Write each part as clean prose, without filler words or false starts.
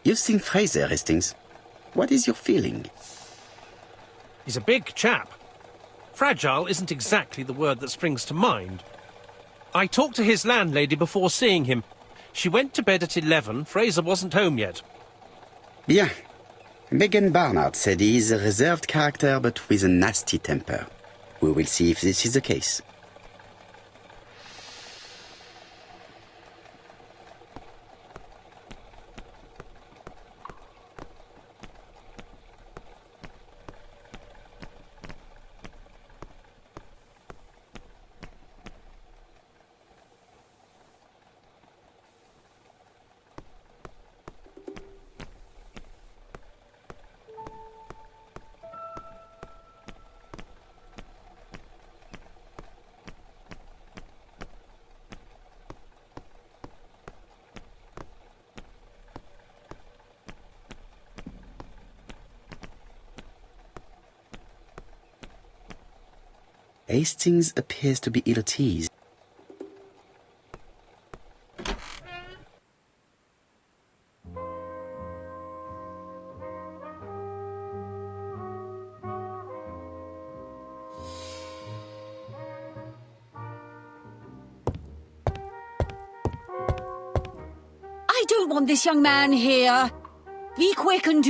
You've seen Fraser, Hastings. What is your feeling? He's a big chap. Fragile isn't exactly the word that springs to mind. I talked to his landlady before seeing him. She went to bed at 11. Fraser wasn't home yet. Bien. Megan Barnard said he is a reserved character but with a nasty temper. We will see if this is the case. Hastings appears to be ill at ease. I don't want this young man here. Be quick and do...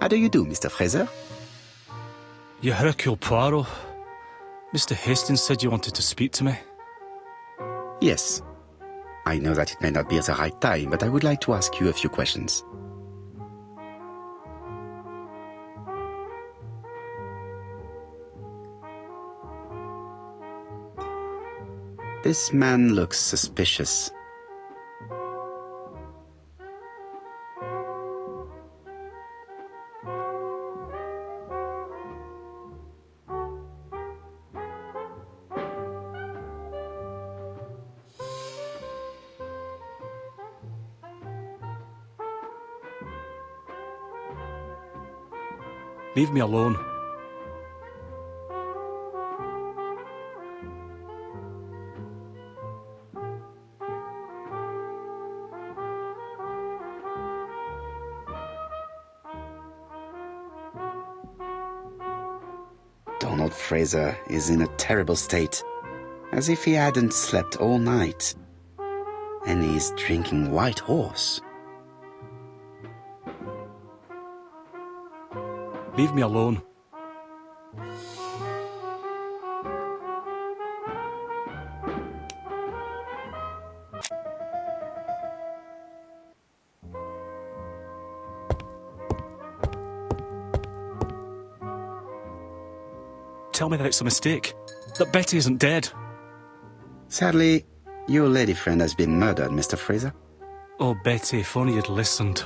How do you do, Mr. Fraser? You Hercule Poirot. Mr. Hastings said you wanted to speak to me. Yes. I know that it may not be at the right time, but I would like to ask you a few questions. This man looks suspicious. Leave me alone. Donald Fraser is in a terrible state, as if he hadn't slept all night. And he's drinking White Horse. Leave me alone. Tell me that it's a mistake. That Betty isn't dead. Sadly, your lady friend has been murdered, Mr. Fraser. Oh, Betty, if only you'd listened.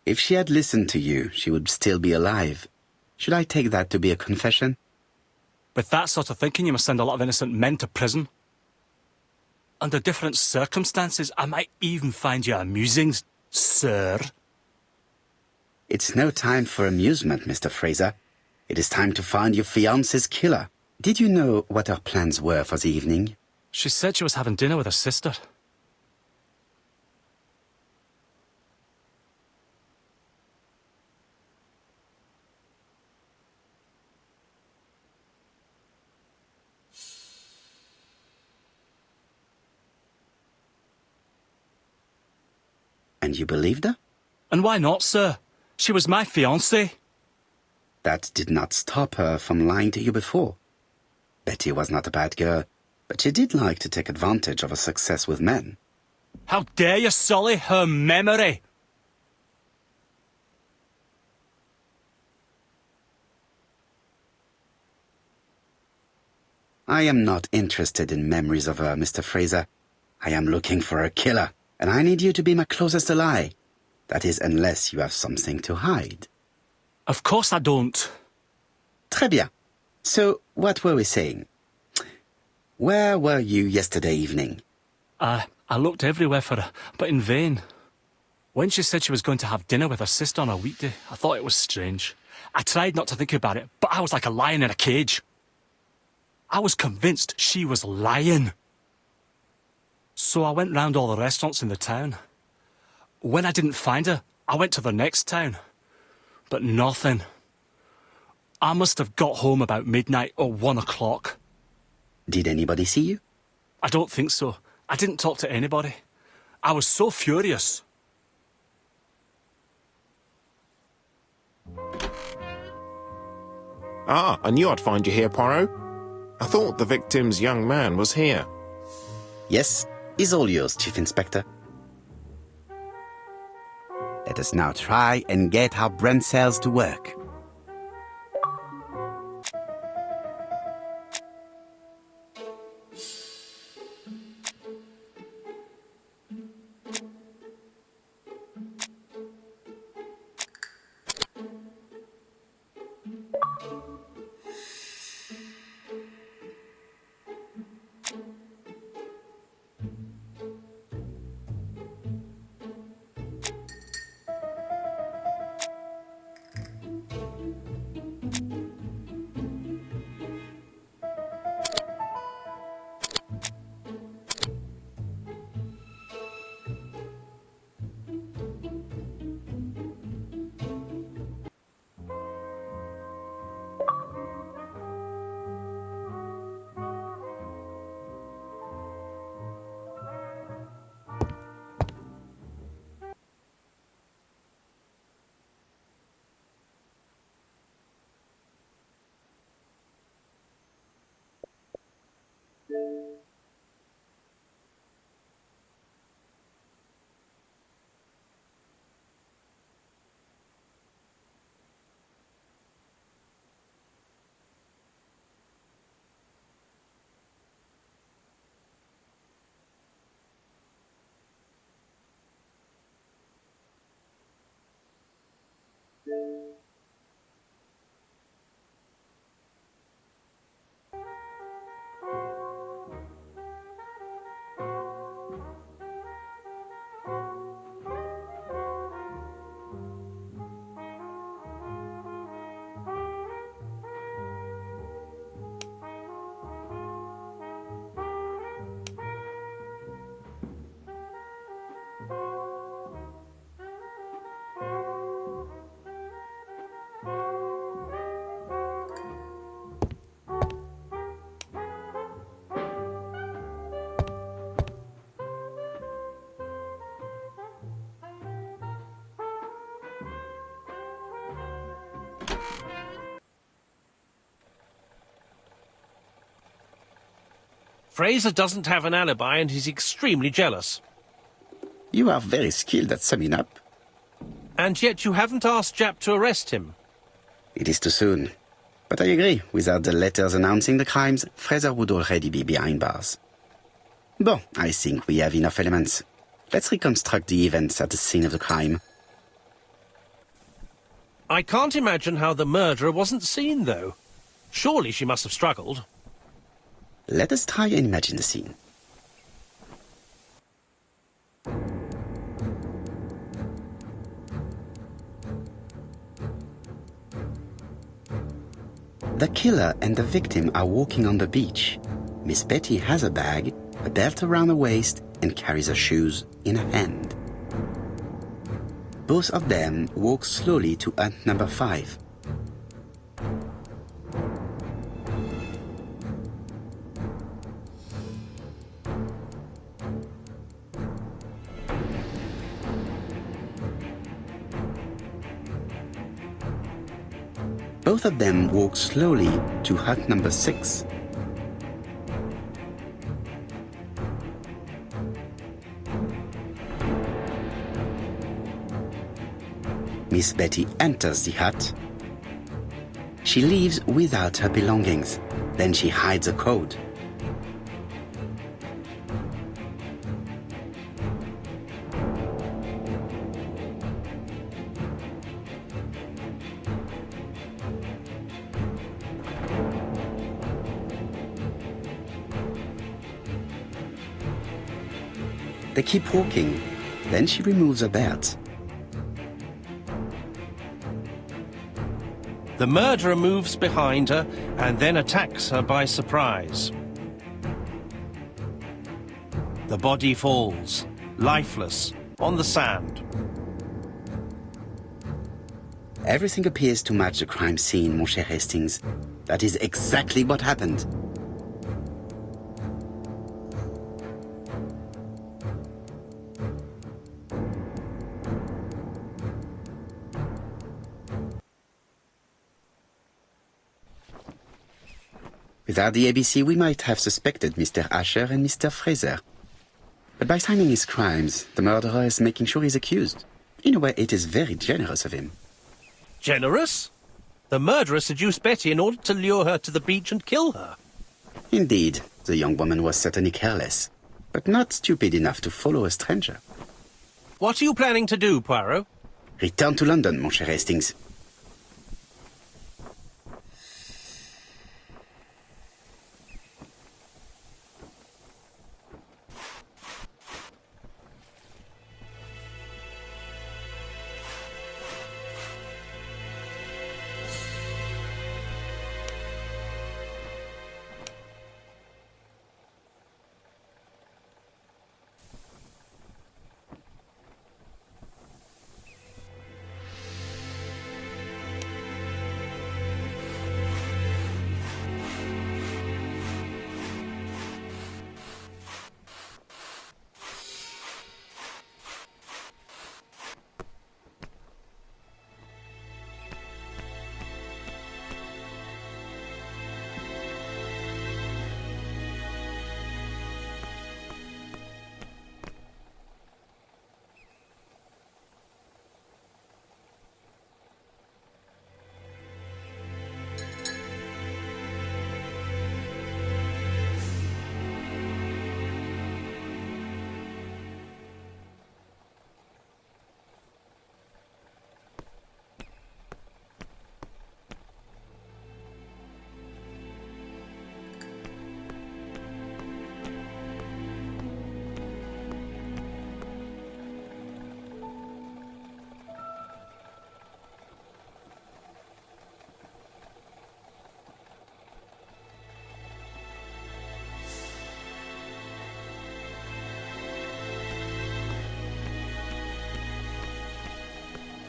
If she had listened to you, she would still be alive. Should I take that to be a confession? With that sort of thinking, you must send a lot of innocent men to prison. Under different circumstances, I might even find you amusing, sir. It's no time for amusement, Mr. Fraser. It is time to find your fiancé's killer. Did you know what her plans were for the evening? She said she was having dinner with her sister. And you believed her? And why not, sir? She was my fiancée. That did not stop her from lying to you before. Betty was not a bad girl, but she did like to take advantage of her success with men. How dare you sully her memory? I am not interested in memories of her, Mr. Fraser. I am looking for a killer, and I need you to be my closest ally. That is, unless you have something to hide. Of course I don't. Très bien. So, what were we saying? Where were you yesterday evening? I looked everywhere for her, but in vain. When she said she was going to have dinner with her sister on a weekday, I thought it was strange. I tried not to think about it, but I was like a lion in a cage. I was convinced she was lying. So I went round all the restaurants in the town. When I didn't find her, I went to the next town. But nothing. I must have got home about midnight or 1 o'clock. Did anybody see you? I don't think so. I didn't talk to anybody. I was so furious. Ah, I knew I'd find you here, Poirot. I thought the victim's young man was here. Yes, he's all yours, Chief Inspector. Let us now try and get our brain cells to work. Fraser doesn't have an alibi and he's extremely jealous. You are very skilled at summing up. And yet you haven't asked Japp to arrest him. It is too soon. But I agree, without the letters announcing the crimes, Fraser would already be behind bars. Bon, I think we have enough elements. Let's reconstruct the events at the scene of the crime. I can't imagine how the murderer wasn't seen, though. Surely she must have struggled. Let us try and imagine the scene. The killer and the victim are walking on the beach. Miss Betty has a bag, a belt around her waist, and carries her shoes in her hand. Both of them walk slowly to hut number 5. Both of them walk slowly to hut number 6. Miss Betty enters the hut. She leaves without her belongings. Then she hides a code. They keep walking. Then she removes her belt. The murderer moves behind her and then attacks her by surprise. The body falls, lifeless, on the sand. Everything appears to match the crime scene, mon cher Hastings. That is exactly what happened. Without the ABC, we might have suspected Mr. Asher and Mr. Fraser. But by signing his crimes, the murderer is making sure he's accused. In a way, it is very generous of him. Generous? The murderer seduced Betty in order to lure her to the beach and kill her. Indeed, the young woman was certainly careless, but not stupid enough to follow a stranger. What are you planning to do, Poirot? Return to London, mon cher Hastings.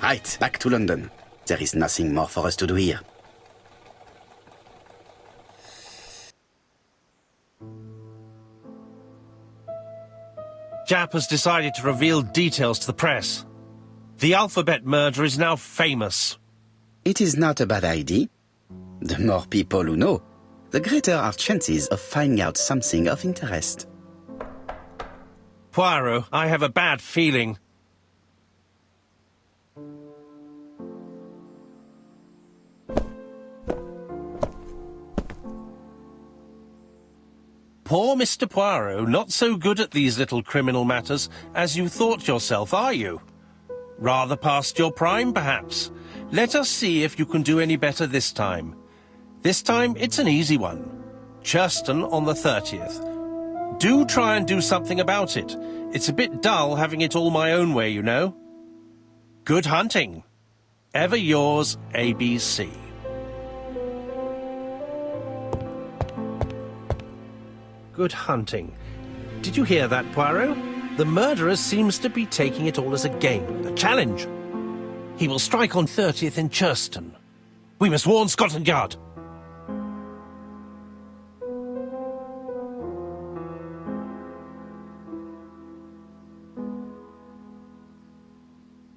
Right, back to London. There is nothing more for us to do here. Japp has decided to reveal details to the press. The alphabet murder is now famous. It is not a bad idea. The more people who know, the greater our chances of finding out something of interest. Poirot, I have a bad feeling. Poor Mr. Poirot, not so good at these little criminal matters as you thought yourself, are you? Rather past your prime, perhaps. Let us see if you can do any better this time. This time, it's an easy one. Churston on the 30th. Do try and do something about it. It's a bit dull having it all my own way, you know. Good hunting. Ever yours, ABC. good hunting. Did you hear that, Poirot? The murderer seems to be taking it all as a game, a challenge. He will strike on 30th in Czysty. We must warn Scotland Yard.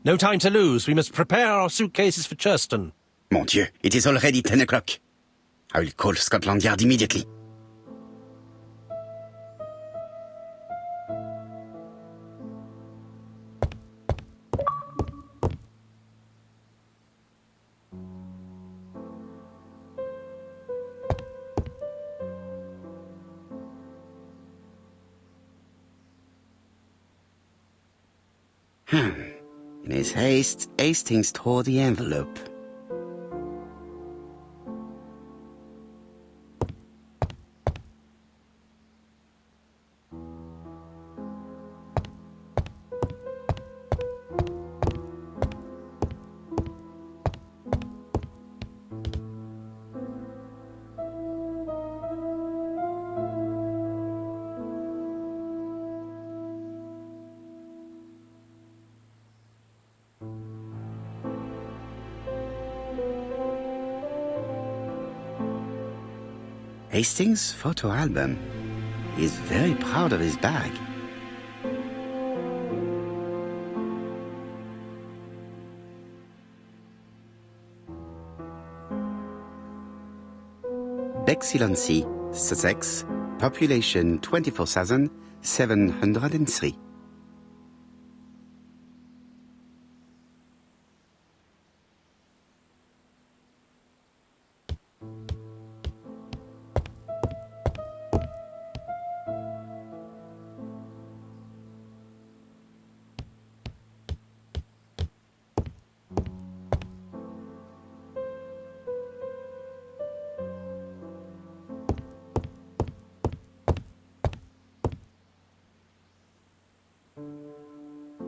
No time to lose. We must prepare our suitcases for Czysty. Mon Dieu, it is already 10 o'clock. I will call Scotland Yard immediately. In his haste, Hastings tore the envelope. Hastings' photo album. He is very proud of his bag. Bexhill-on-Sea, Sussex, population 24,703.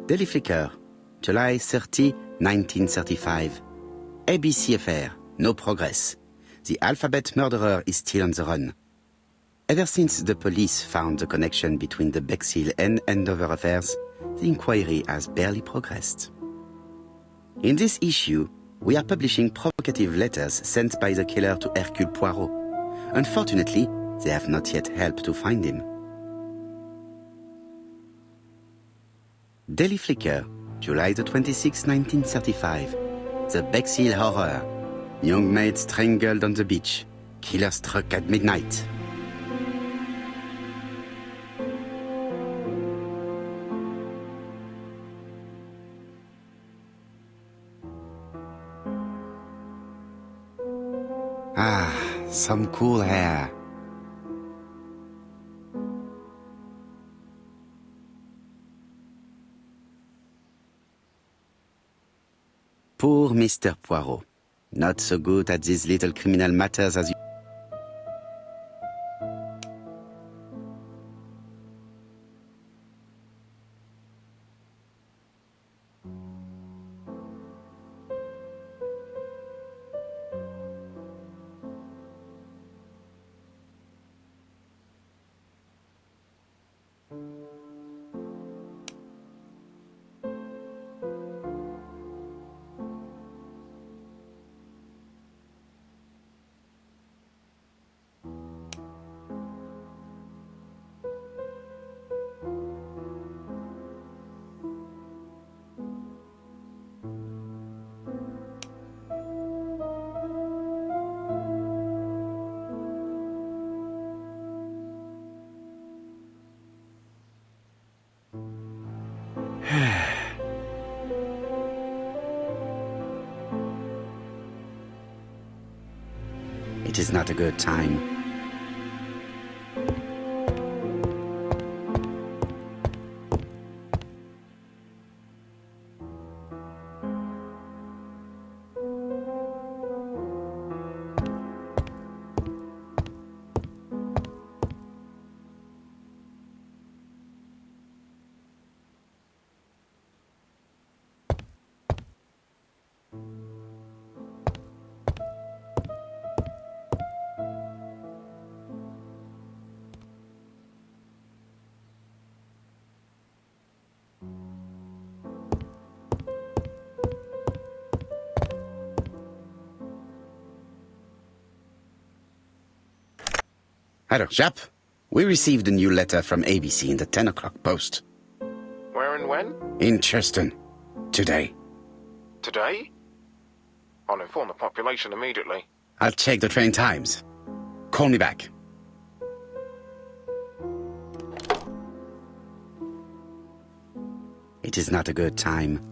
Daily Flicker, July 30, 1935. ABC affair, no progress. The alphabet murderer is still on the run. Ever since the police found the connection between the Bexhill and Andover affairs, the inquiry has barely progressed. In this issue, we are publishing provocative letters sent by the killer to Hercule Poirot. Unfortunately, they have not yet helped to find him. Daily Flicker, July the 26th, 1935. The Bexhill Horror. Young maid strangled on the beach. Killer struck at midnight. Ah, some cool air. Poor Mr. Poirot. Not so good at these little criminal matters as you... It is not a good time. Hello, Jap. We received a new letter from ABC in the 10 o'clock post. Where and when? In Czysty. Today. Today? I'll inform the population immediately. I'll check the train times. Call me back. It is not a good time.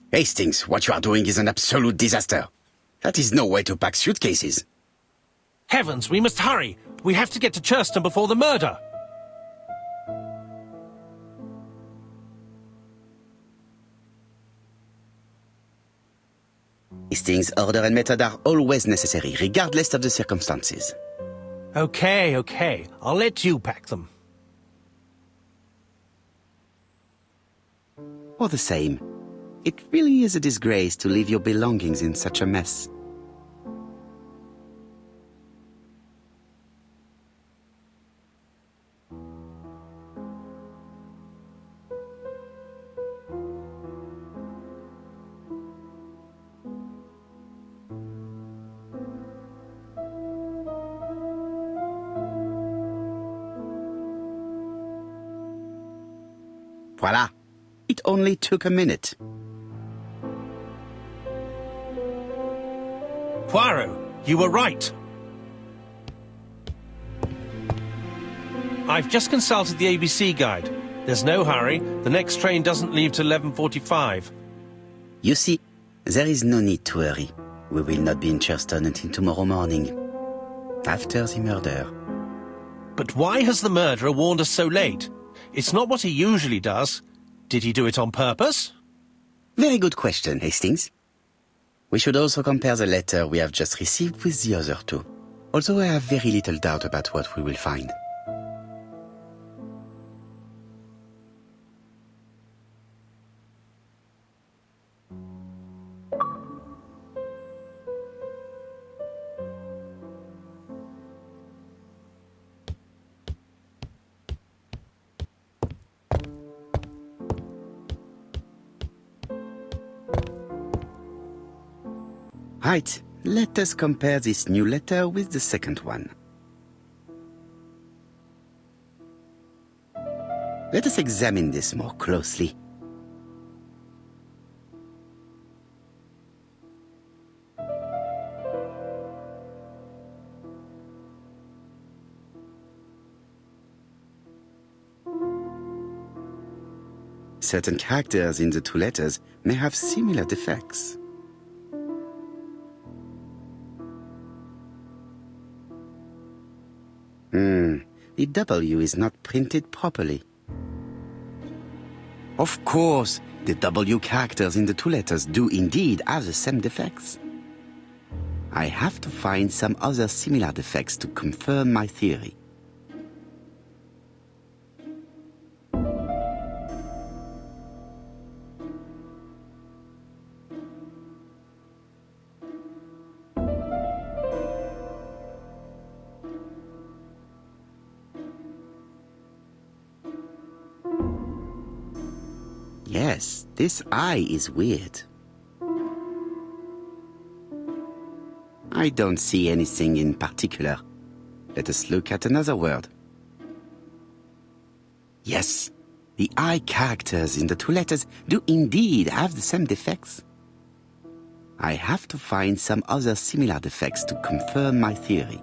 Hastings, what you are doing is an absolute disaster. That is no way to pack suitcases. Heavens, we must hurry. We have to get to Czysty before the murder. Hastings' order and method are always necessary, regardless of the circumstances. Okay. I'll let you pack them. All the same, it really is a disgrace to leave your belongings in such a mess. Voila! It only took a minute. Poirot, you were right. I've just consulted the ABC guide. There's no hurry. The next train doesn't leave till 11:45. You see, there is no need to hurry. We will not be in Czysty until tomorrow morning, after the murder. But why has the murderer warned us so late? It's not what he usually does. Did he do it on purpose? Very good question, Hastings. We should also compare the letter we have just received with the other two, although I have very little doubt about what we will find. Right, let us compare this new letter with the second one. Let us examine this more closely. Certain characters in the two letters may have similar defects. The W is not printed properly. Of course, the W characters in the two letters do indeed have the same defects. I have to find some other similar defects to confirm my theory. Yes, this I is weird. I don't see anything in particular. Let us look at another word. Yes, the I characters in the two letters do indeed have the same defects. I have to find some other similar defects to confirm my theory.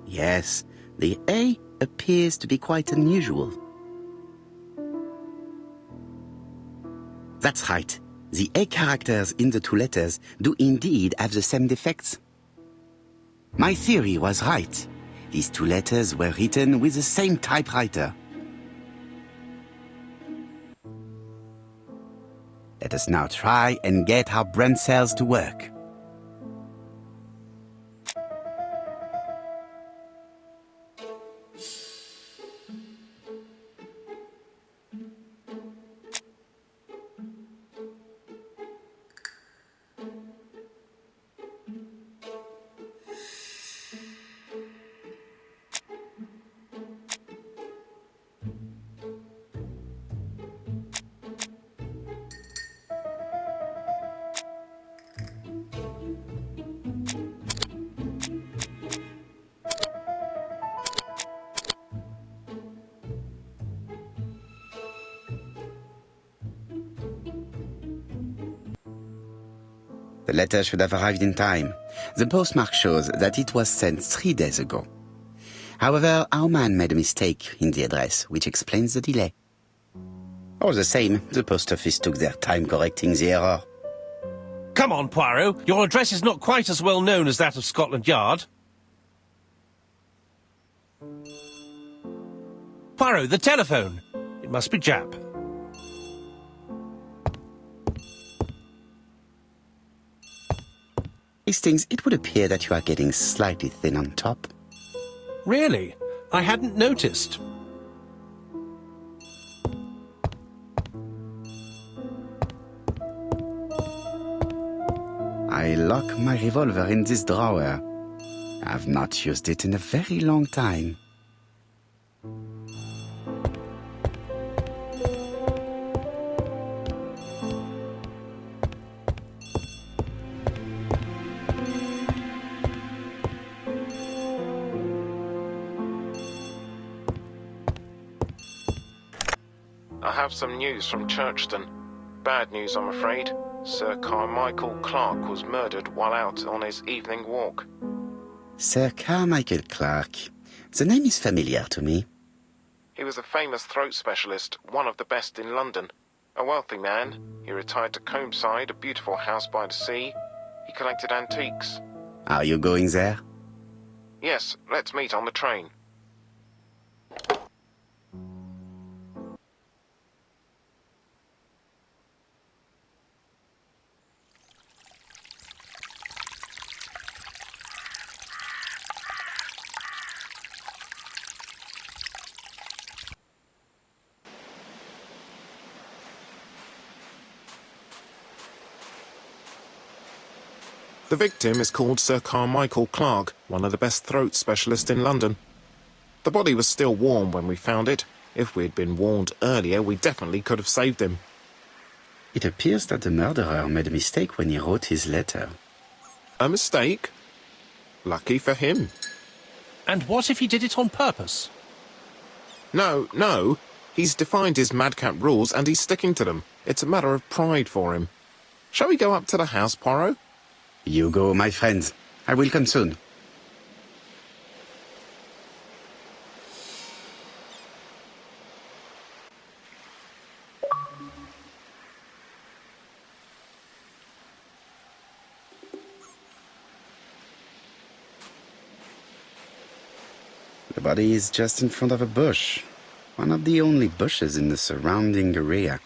Yes, the A appears to be quite unusual. That's right. The A characters in the two letters do indeed have the same defects. My theory was right. These two letters were written with the same typewriter. Let us now try and get our brain cells to work. The letter should have arrived in time. The postmark shows that it was sent 3 days ago. However, our man made a mistake in the address, which explains the delay. All the same, the post office took their time correcting the error. Come on, Poirot. Your address is not quite as well known as that of Scotland Yard. Poirot, the telephone. It must be Jap. Hastings, it would appear that you are getting slightly thin on top. Really? I hadn't noticed. I lock my revolver in this drawer. I've not used it in a very long time. I have some news from Churchton. Bad news, I'm afraid. Sir Carmichael Clark was murdered while out on his evening walk. Sir Carmichael Clark. The name is familiar to me. He was a famous throat specialist, one of the best in London. A wealthy man, he retired to Combside, a beautiful house by the sea. He collected antiques. Are you going there? Yes, let's meet on the train. The victim is called Sir Carmichael Clark, one of the best throat specialists in London. The body was still warm when we found it. If we'd been warned earlier, we definitely could have saved him. It appears that the murderer made a mistake when he wrote his letter. A mistake? Lucky for him. And what if he did it on purpose? No. He's defined his madcap rules and he's sticking to them. It's a matter of pride for him. Shall we go up to the house, Poirot? You go, my friend. I will come soon. The body is just in front of a bush. One of the only bushes in the surrounding area.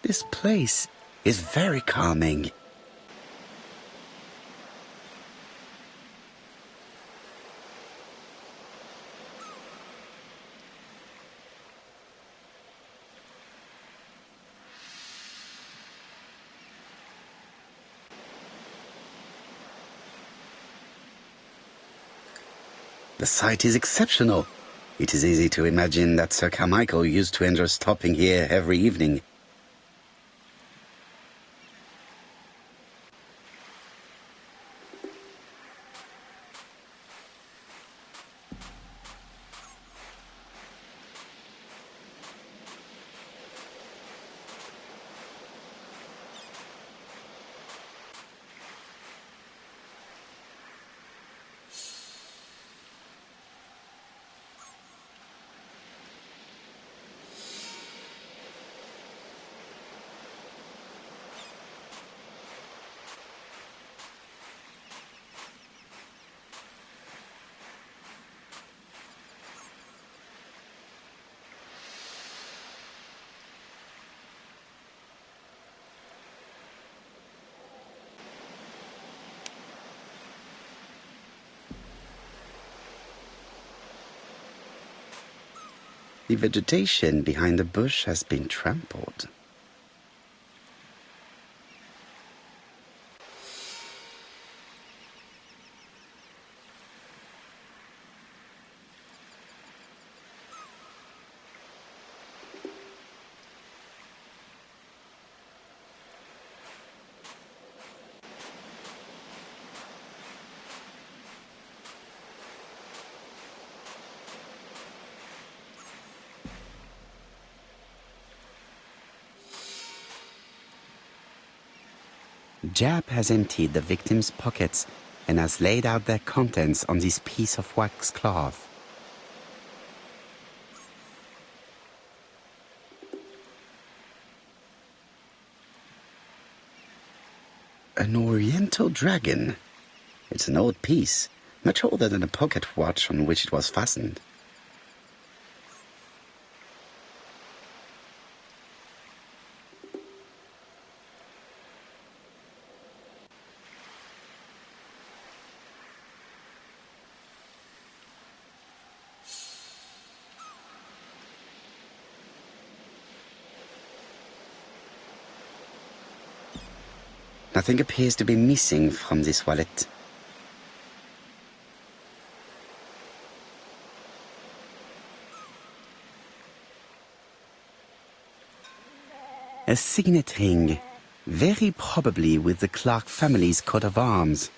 This place is very calming. The site is exceptional. It is easy to imagine that Sir Carmichael used to enjoy stopping here every evening. The vegetation behind the bush has been trampled. Jap has emptied the victim's pockets and has laid out their contents on this piece of wax cloth. An oriental dragon. It's an old piece, much older than the pocket watch on which it was fastened. Nothing appears to be missing from this wallet. A signet ring, very probably with the Clark family's coat of arms.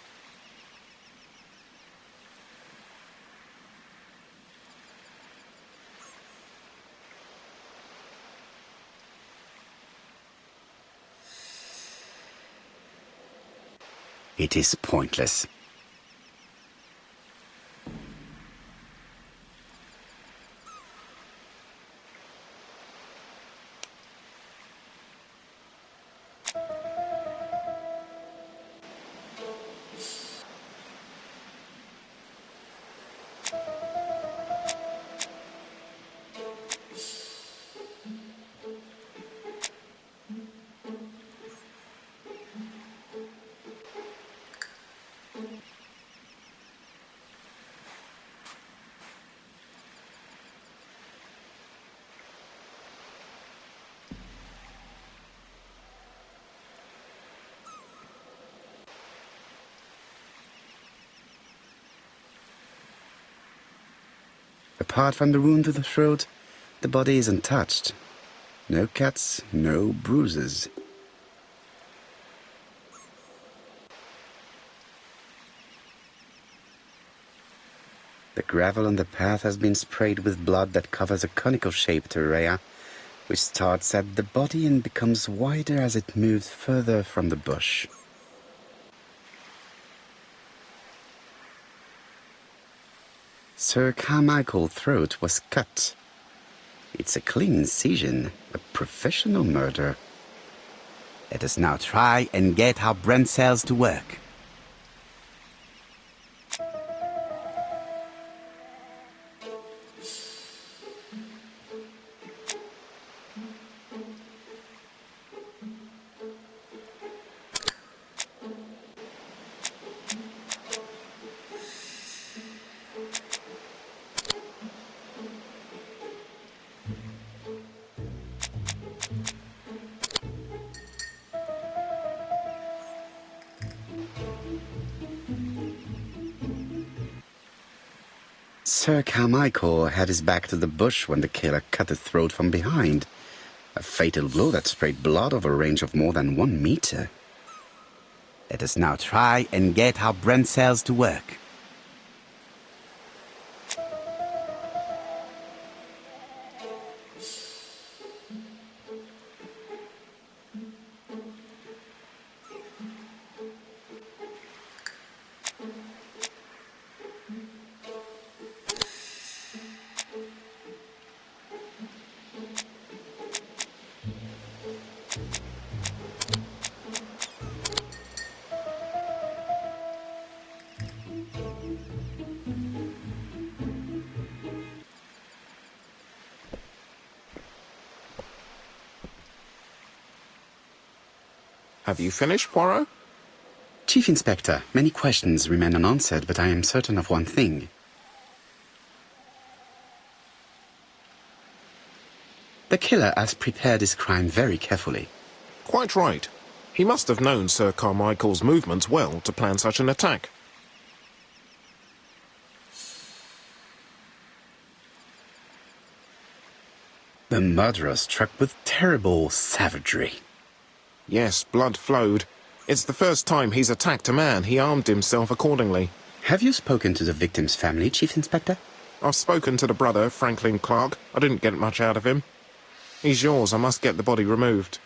It is pointless. Apart from the wound to the throat, the body is untouched. No cuts, no bruises. The gravel on the path has been sprayed with blood that covers a conical-shaped area, which starts at the body and becomes wider as it moves further from the bush. Sir Carmichael's throat was cut. It's a clean incision, a professional murder. Let us now try and get our brain cells to work. Sir Carmichael had his back to the bush when the killer cut the throat from behind. A fatal blow that sprayed blood over a range of more than 1 meter. Let us now try and get our brain cells to work. Have you finished, Poirot? Chief Inspector, many questions remain unanswered, but I am certain of one thing. The killer has prepared his crime very carefully. Quite right. He must have known Sir Carmichael's movements well to plan such an attack. The murderer struck with terrible savagery. Yes, blood flowed. It's the first time he's attacked a man. He armed himself accordingly. Have you spoken to the victim's family, Chief Inspector? I've spoken to the brother, Franklin Clark. I didn't get much out of him. He's yours. I must get the body removed.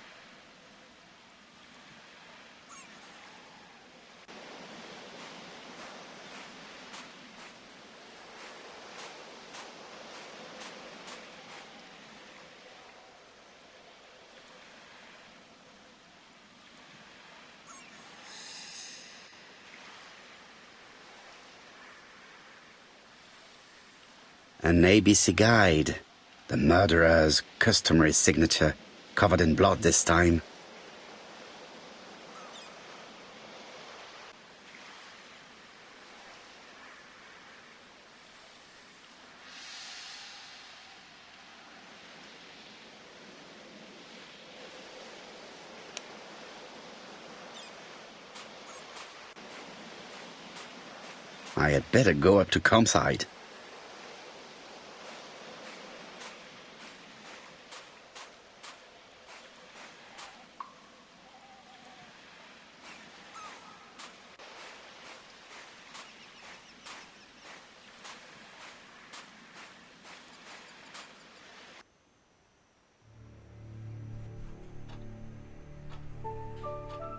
An ABC guide. The murderer's customary signature, covered in blood this time. I had better go up to campsite.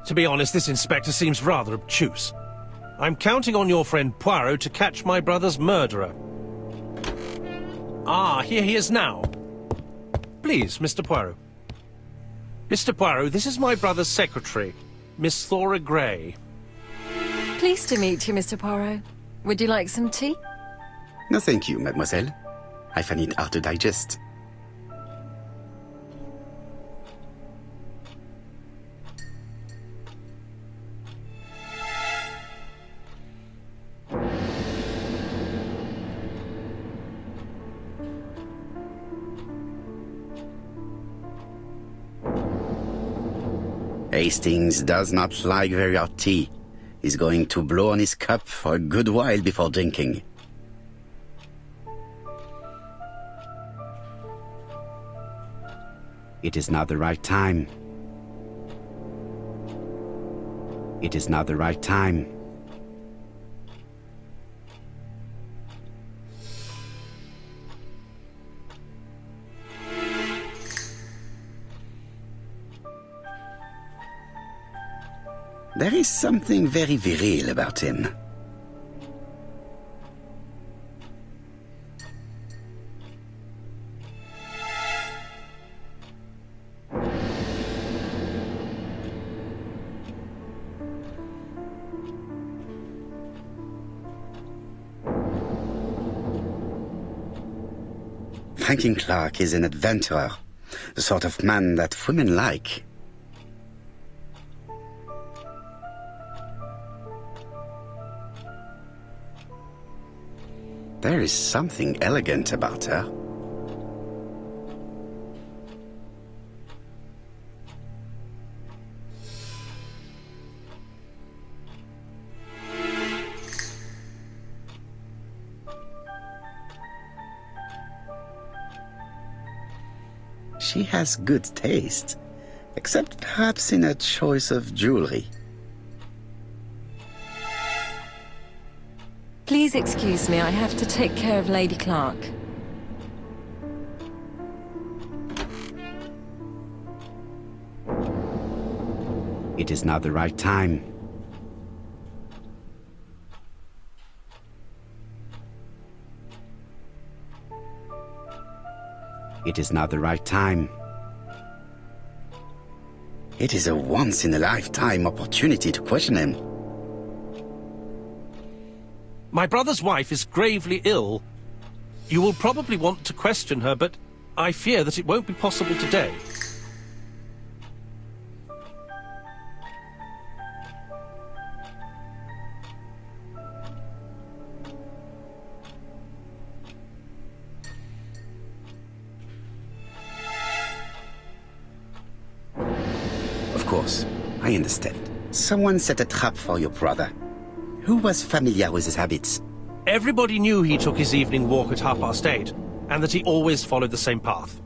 To be honest, this inspector seems rather obtuse. I'm counting on your friend Poirot to catch my brother's murderer. Ah, here he is now. Please, Mr. Poirot. Mr. Poirot, this is my brother's secretary, Miss Thora Gray. Pleased to meet you, Mr. Poirot. Would you like some tea? No, thank you, mademoiselle. I find it hard to digest. Hastings does not like very hot tea. He's going to blow on his cup for a good while before drinking. It is not the right time. It is not the right time. There is something very viril about him. Franklin Clark is an adventurer, the sort of man that women like. There is something elegant about her. She has good taste, except perhaps in her choice of jewelry. Please excuse me, I have to take care of Lady Clark. It is not the right time. It is not the right time. It is a once-in-a-lifetime opportunity to question him. My brother's wife is gravely ill. You will probably want to question her, but I fear that it won't be possible today. course. I understand. Someone set a trap for your brother. Who was familiar with his habits? Everybody knew he took his evening walk at 8:30, and that he always followed the same path.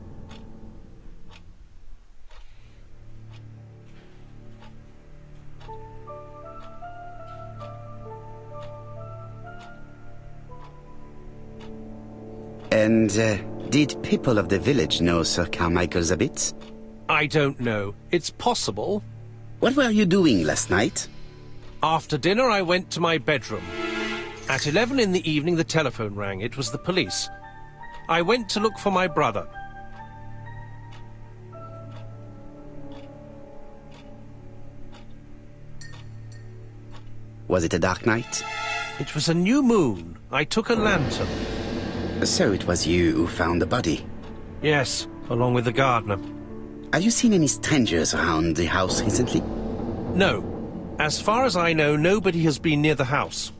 And did people of the village know Sir Carmichael's habits? I don't know. It's possible. What were you doing last night? After dinner, I went to my bedroom. At 11 in the evening, the telephone rang. It was the police. I went to look for my brother. Was it a dark night? It was a new moon. I took a lantern. So it was you who found the body? Yes, along with the gardener. Have you seen any strangers around the house recently? No. As far as I know, nobody has been near the house.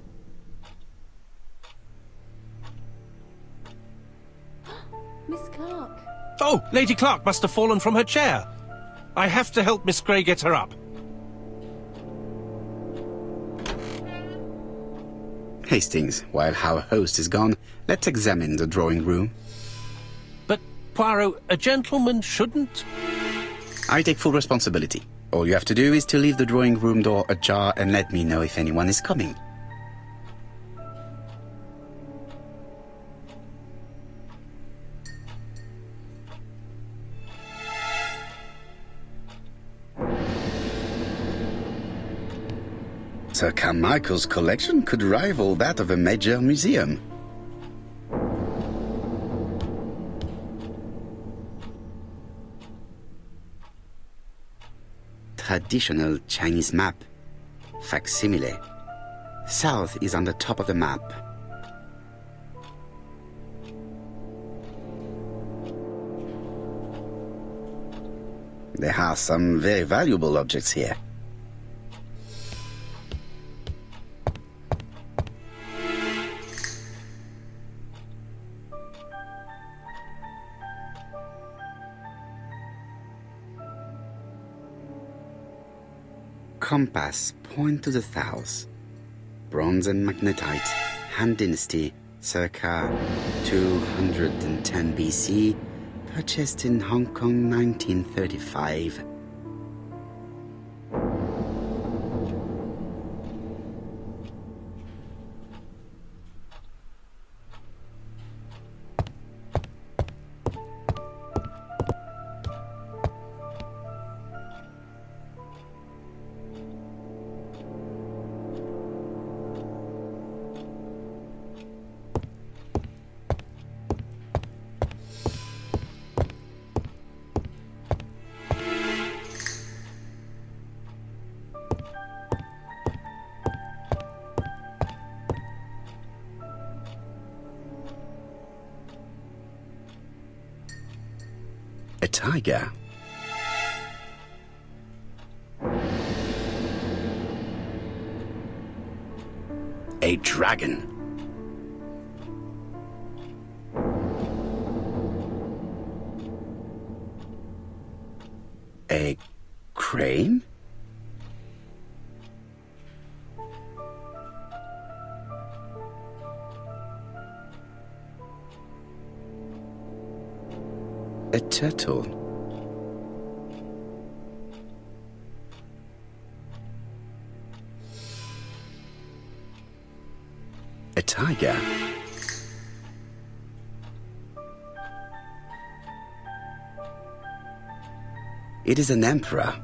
Miss Clark. Oh, Lady Clark must have fallen from her chair. I have to help Miss Grey get her up. Hastings, while our host is gone, let's examine the drawing room. But, Poirot, a gentleman shouldn't... I take full responsibility. All you have to do is to leave the drawing room door ajar and let me know if anyone is coming. Sir Carmichael's collection could rival that of a major museum. Traditional Chinese map. Facsimile. South is on the top of the map. There are some very valuable objects here. Compass, point to the south. Bronze and magnetite, Han Dynasty, circa 210 BC, purchased in Hong Kong 1935. A tiger. A dragon. A crane? A turtle. A tiger. It is an emperor.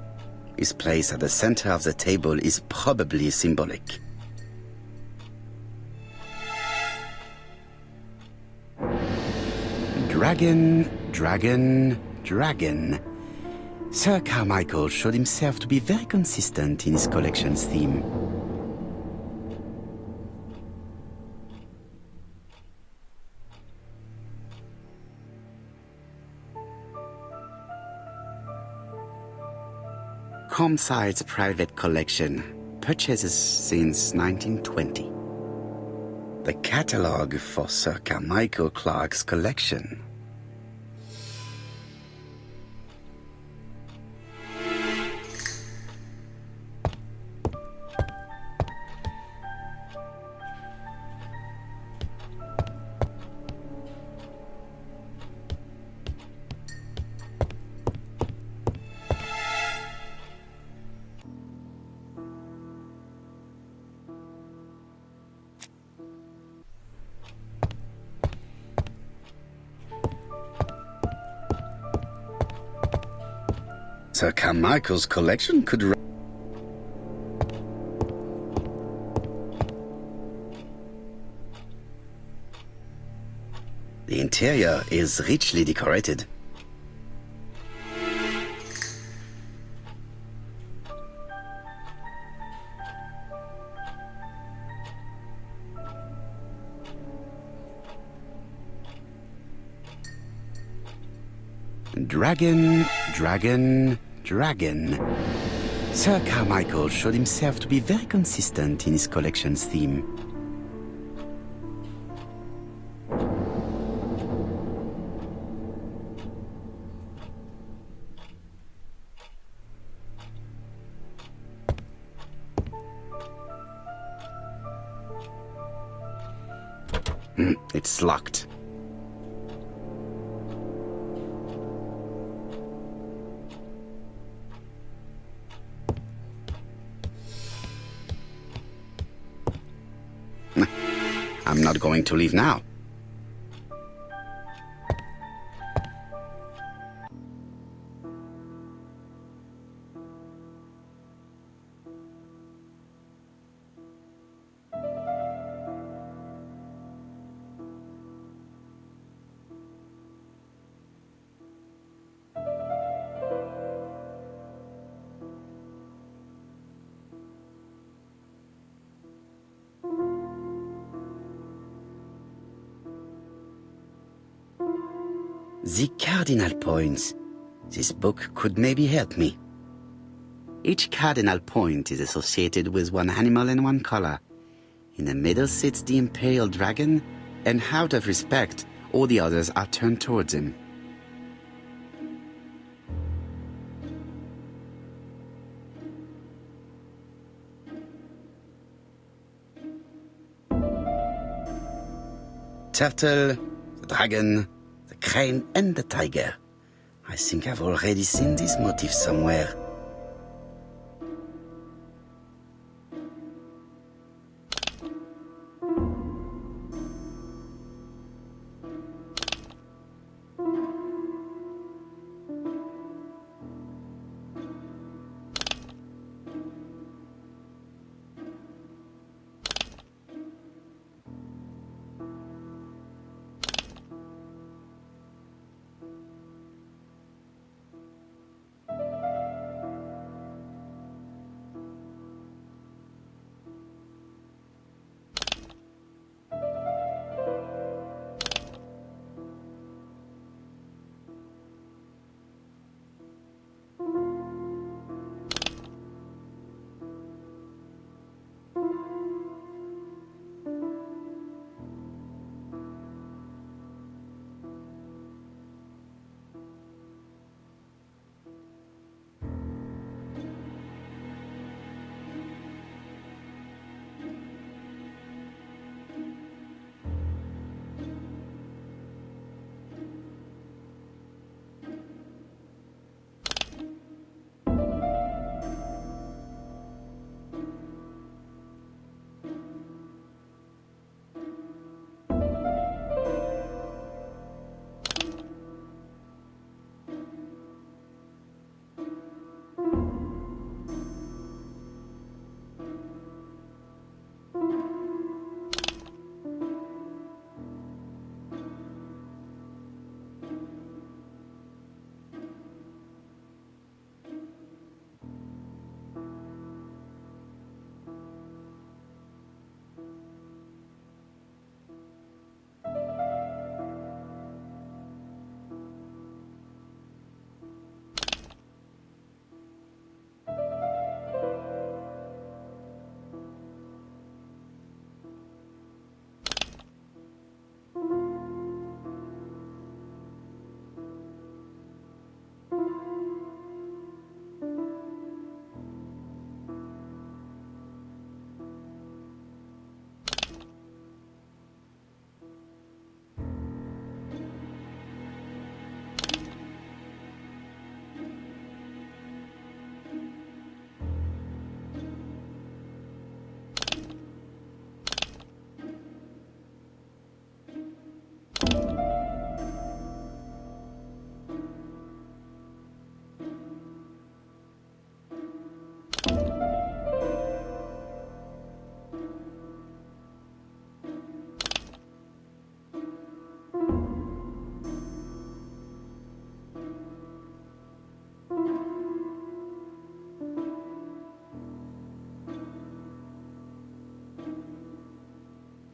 His place at the center of the table is probably symbolic. Dragon, dragon, dragon. Sir Carmichael showed himself to be very consistent in his collection's theme. Comside's private collection, purchases since 1920. The catalogue for Sir Carmichael Clark's collection. Sir Carmichael's collection could... The interior is richly decorated. Dragon, dragon, dragon. Sir Carmichael showed himself to be very consistent in his collection's theme. It's locked. I'm not going to leave now. The cardinal points. This book could maybe help me. Each cardinal point is associated with one animal and one color. In the middle sits the imperial dragon, and out of respect, all the others are turned towards him. Turtle, the dragon, the crane and the tiger. I think I've already seen this motif somewhere.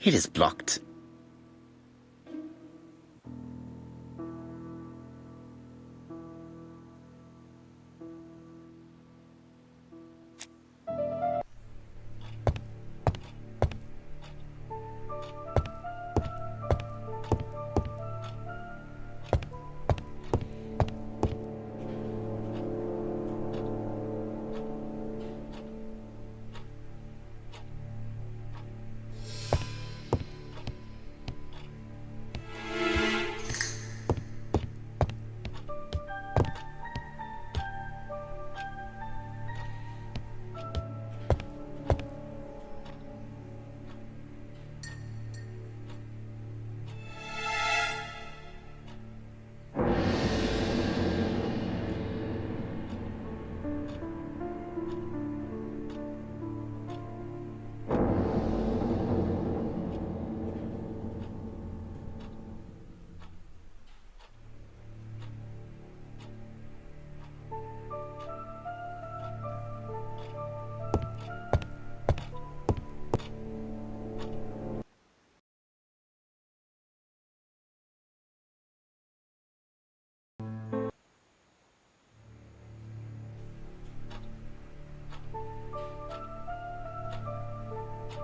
It is blocked.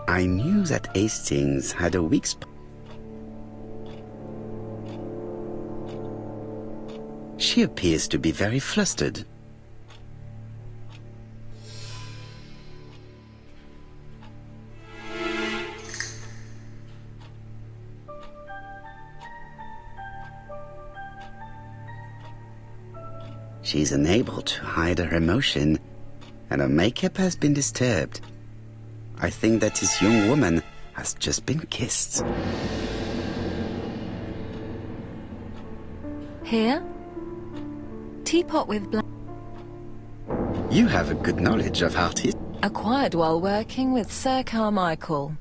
I knew that Hastings had a weak spot. She appears to be very flustered. She is unable to hide her emotion, and her makeup has been disturbed. I think that this young woman has just been kissed. Here? Teapot with black... You have a good knowledge of art history. Acquired while working with Sir Carmichael.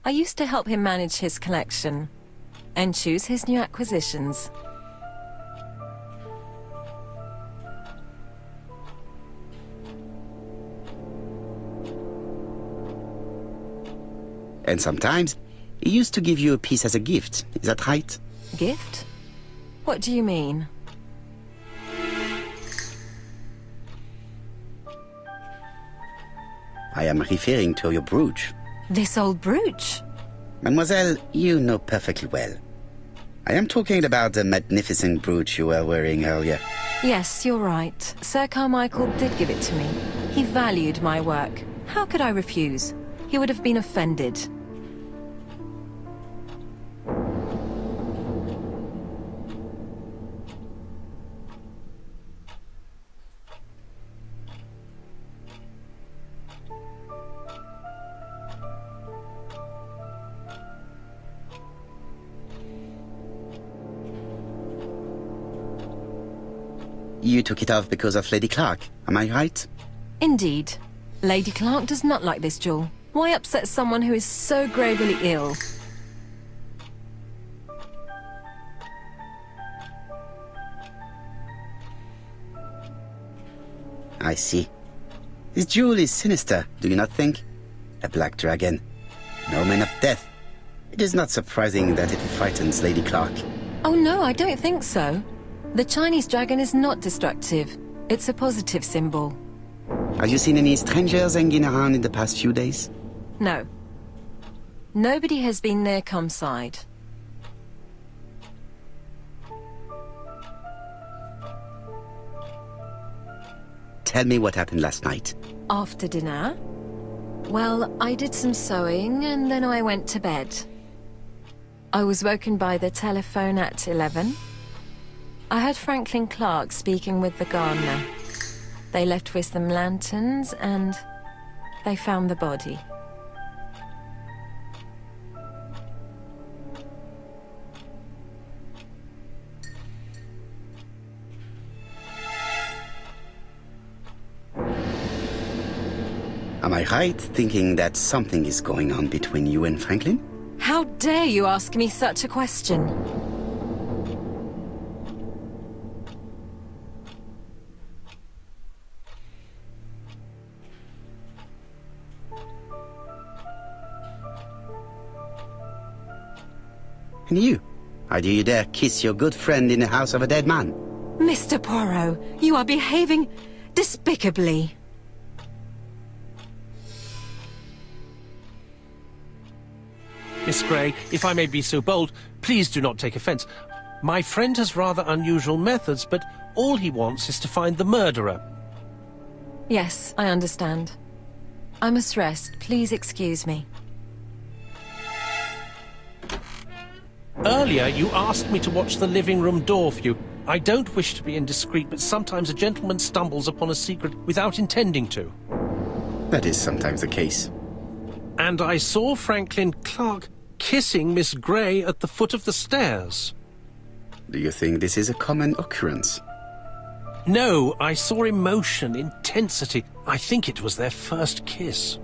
I used to help him manage his collection and choose his new acquisitions. And sometimes he used to give you a piece as a gift. Is that right? Gift? What do you mean? I am referring to your brooch. This old brooch? Mademoiselle, you know perfectly well. I am talking about the magnificent brooch you were wearing earlier. Yes, you're right. Sir Carmichael did give it to me. He valued my work. How could I refuse? He would have been offended. You took it off because of Lady Clark, am I right? Indeed. Lady Clark does not like this jewel. Why upset someone who is so gravely ill? I see. This jewel is sinister, do you not think? A black dragon. An omen of death. It is not surprising that it frightens Lady Clark. Oh no, I don't think so. The Chinese dragon is not destructive. It's a positive symbol. Have you seen any strangers hanging around in the past few days? No. Nobody has been near Cumside. Tell me what happened last night. After dinner? Well, I did some sewing and then I went to bed. I was woken by the telephone at 11. I heard Franklin Clark speaking with the gardener. They left with some lanterns and they found the body. Am I right thinking that something is going on between you and Franklin? How dare you ask me such a question? And you? How do you dare kiss your good friend in the house of a dead man? Mr. Poirot, you are behaving despicably. Miss Grey, if I may be so bold, please do not take offence. My friend has rather unusual methods, but all he wants is to find the murderer. Yes, I understand. I must rest. Please excuse me. Earlier, you asked me to watch the living room door for you. I don't wish to be indiscreet, but sometimes a gentleman stumbles upon a secret without intending to. That is sometimes the case. And I saw Franklin Clark kissing Miss Grey at the foot of the stairs. Do you think this is a common occurrence? No, I saw emotion, intensity. I think it was their first kiss.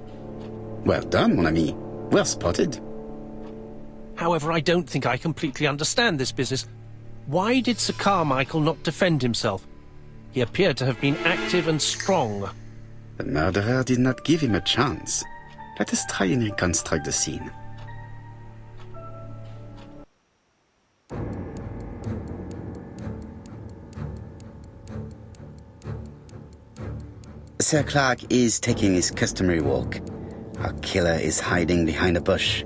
Well done, mon ami. Well spotted. However, I don't think I completely understand this business. Why did Sir Carmichael not defend himself? He appeared to have been active and strong. The murderer did not give him a chance. Let us try and reconstruct the scene. Sir Clark is taking his customary walk. Our killer is hiding behind a bush.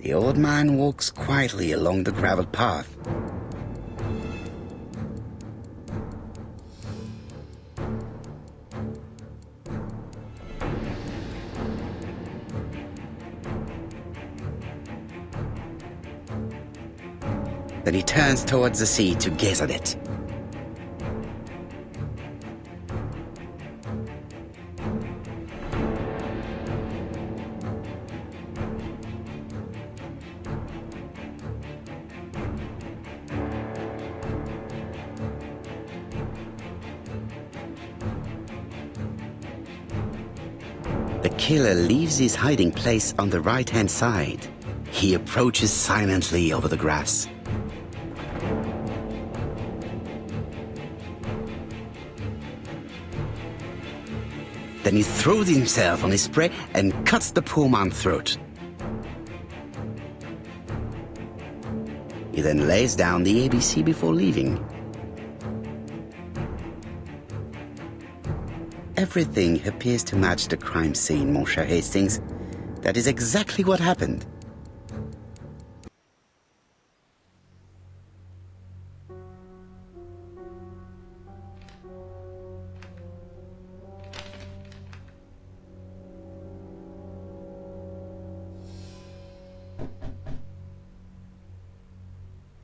The old man walks quietly along the gravel path. Then he turns towards the sea to gaze at it. The killer leaves his hiding place on the right-hand side. He approaches silently over the grass. Then he throws himself on his prey and cuts the poor man's throat. He then lays down the ABC before leaving. Everything appears to match the crime scene, mon cher Hastings. That is exactly what happened.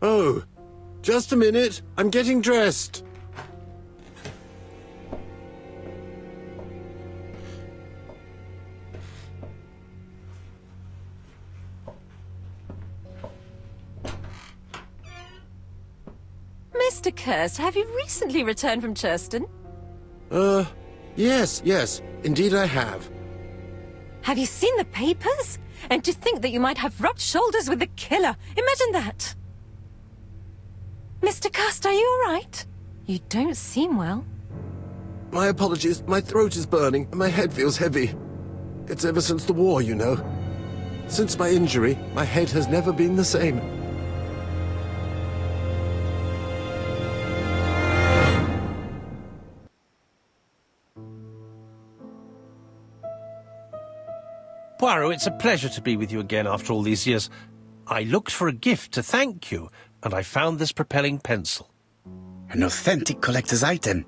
Oh, just a minute. I'm getting dressed. Mr. Kirst, have you recently returned from Czysty? Yes. Indeed I have. Have you seen the papers? And to think that you might have rubbed shoulders with the killer. Imagine that. Mr. Kirst, are you all right? You don't seem well. My apologies. My throat is burning and my head feels heavy. It's ever since the war, you know. Since my injury, my head has never been the same. Poirot, it's a pleasure to be with you again after all these years. I looked for a gift to thank you, and I found this propelling pencil. An authentic collector's item.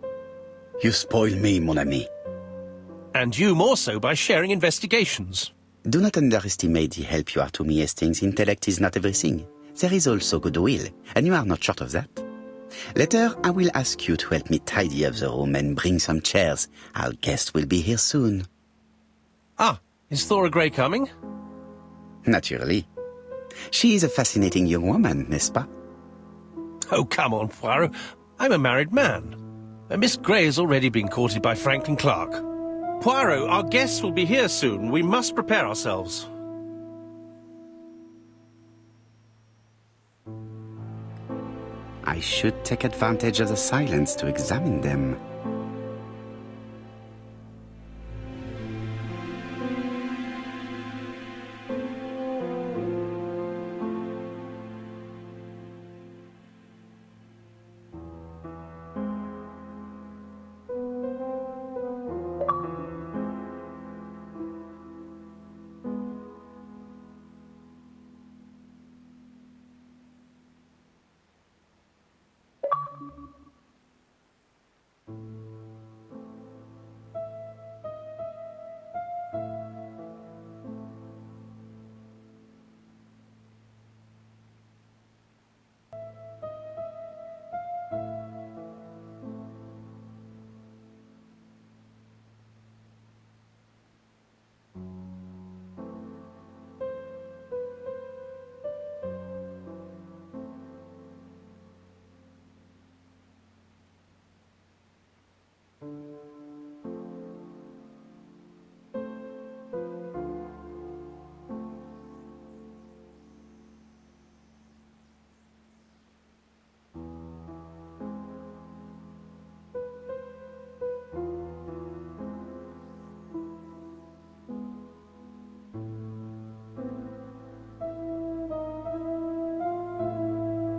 You spoil me, mon ami. And you more so by sharing investigations. Do not underestimate the help you are to me, Hastings. Intellect is not everything. There is also goodwill, and you are not short of that. Later, I will ask you to help me tidy up the room and bring some chairs. Our guest will be here soon. Ah, is Thora Grey coming? Naturally. She is a fascinating young woman, n'est-ce pas? Oh, come on, Poirot. I'm a married man. And Miss Grey has already been courted by Franklin Clark. Poirot, our guests will be here soon. We must prepare ourselves. I should take advantage of the silence to examine them.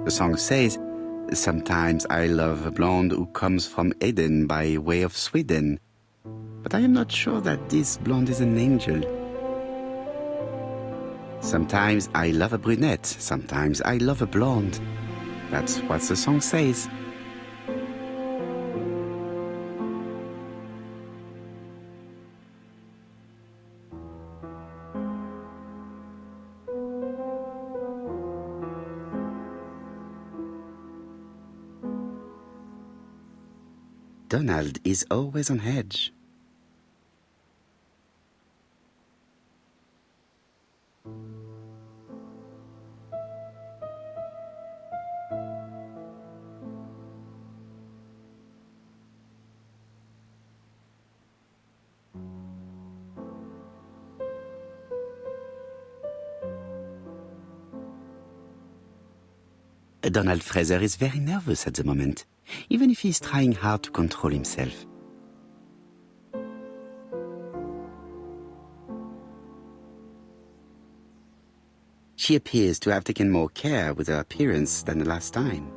The song says, "Sometimes I love a blonde who comes from Eden by way of Sweden. But I am not sure that this blonde is an angel. Sometimes I love a brunette, sometimes I love a blonde." That's what the song says. Donald is always on edge. Donald Fraser is very nervous at the moment, even if he is trying hard to control himself. She appears to have taken more care with her appearance than the last time.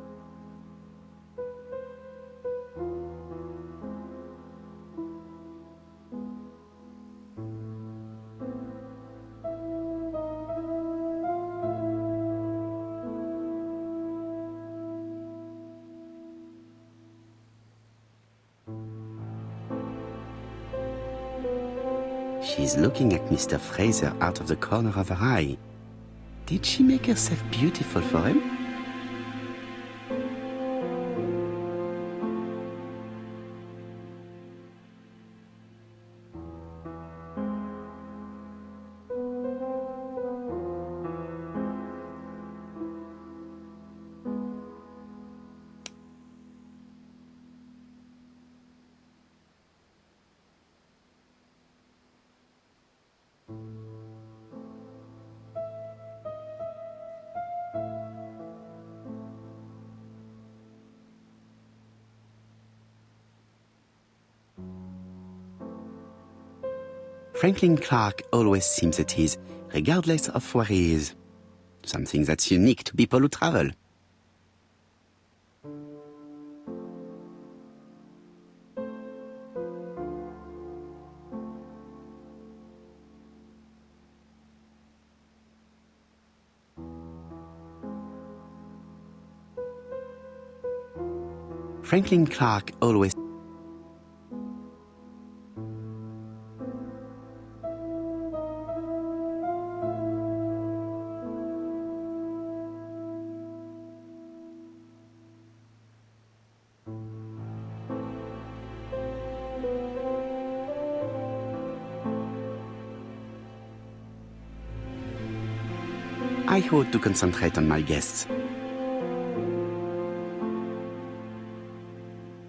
She's looking at Mr. Fraser out of the corner of her eye. Did she make herself beautiful for him? Franklin Clark always seems at ease, regardless of where he is. Something that's unique to people who travel. Franklin Clark always I ought to concentrate on my guests.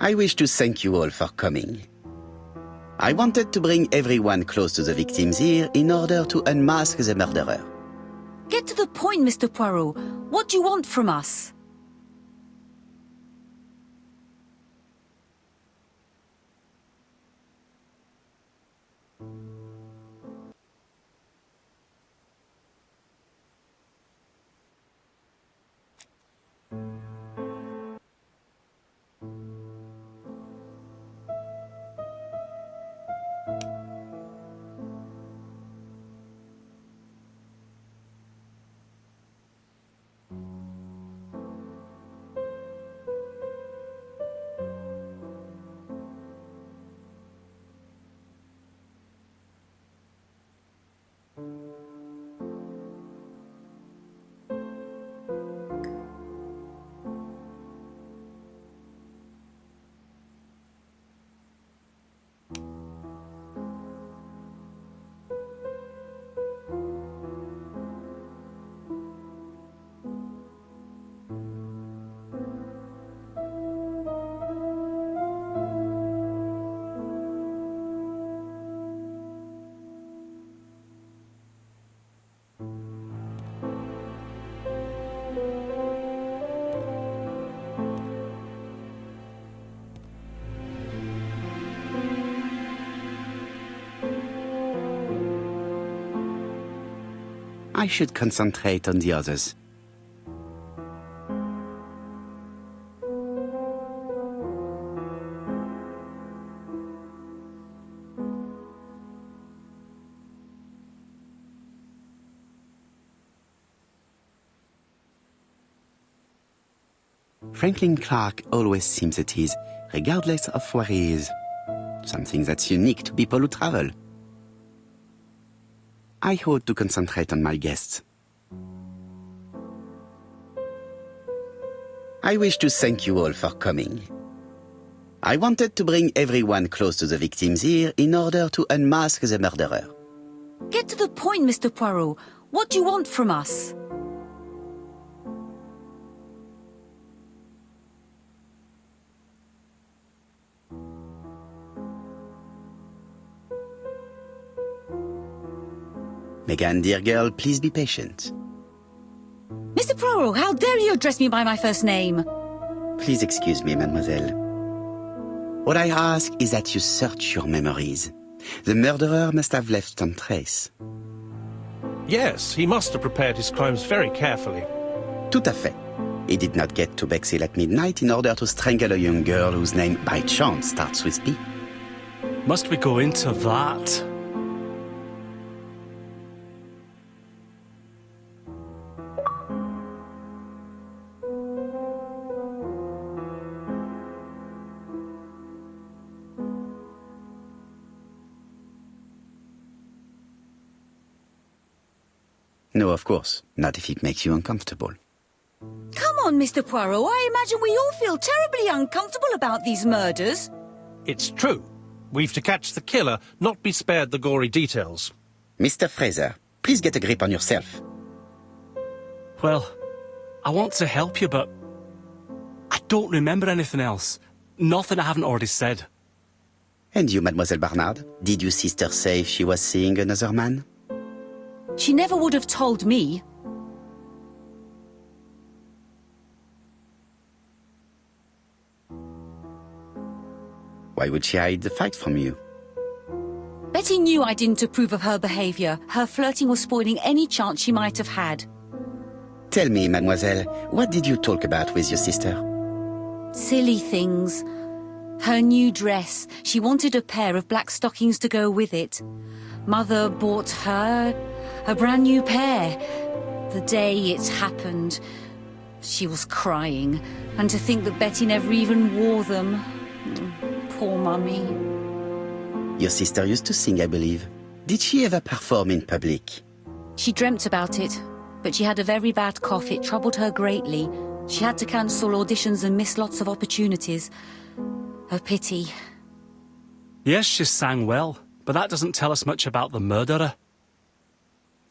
I wish to thank you all for coming. I wanted to bring everyone close to the victims here in order to unmask the murderer. Get to the point, Mr. Poirot. What do you want from us? I should concentrate on the others. Franklin Clark always seems at ease, regardless of where he is. Something that's unique to people who travel. I ought to concentrate on my guests. I wish to thank you all for coming. I wanted to bring everyone close to the victims here in order to unmask the murderer. Get to the point, Mr. Poirot. What do you want from us? Megan, dear girl, please be patient. Mr. Poirot, how dare you address me by my first name? Please excuse me, mademoiselle. What I ask is that you search your memories. The murderer must have left some trace. Yes, he must have prepared his crimes very carefully. Tout à fait. He did not get to Bexhill at midnight in order to strangle a young girl whose name by chance starts with P. Must we go into that? No, of course. Not if it makes you uncomfortable. Come on, Mr. Poirot. I imagine we all feel terribly uncomfortable about these murders. It's true. We've to catch the killer, not be spared the gory details. Mr. Fraser, please get a grip on yourself. Well, I want to help you, but I don't remember anything else. Nothing I haven't already said. And you, Mademoiselle Barnard? Did your sister say if she was seeing another man? She never would have told me. Why would she hide the fact from you? Betty knew I didn't approve of her behaviour. Her flirting was spoiling any chance she might have had. Tell me, mademoiselle, what did you talk about with your sister? Silly things. Her new dress. She wanted a pair of black stockings to go with it. Mother bought her a brand new pair. The day it happened, she was crying. And to think that Betty never even wore them. Poor Mummy. Your sister used to sing, I believe. Did she ever perform in public? She dreamt about it, but she had a very bad cough. It troubled her greatly. She had to cancel auditions and miss lots of opportunities. A pity. Yes, she sang well, but that doesn't tell us much about the murderer.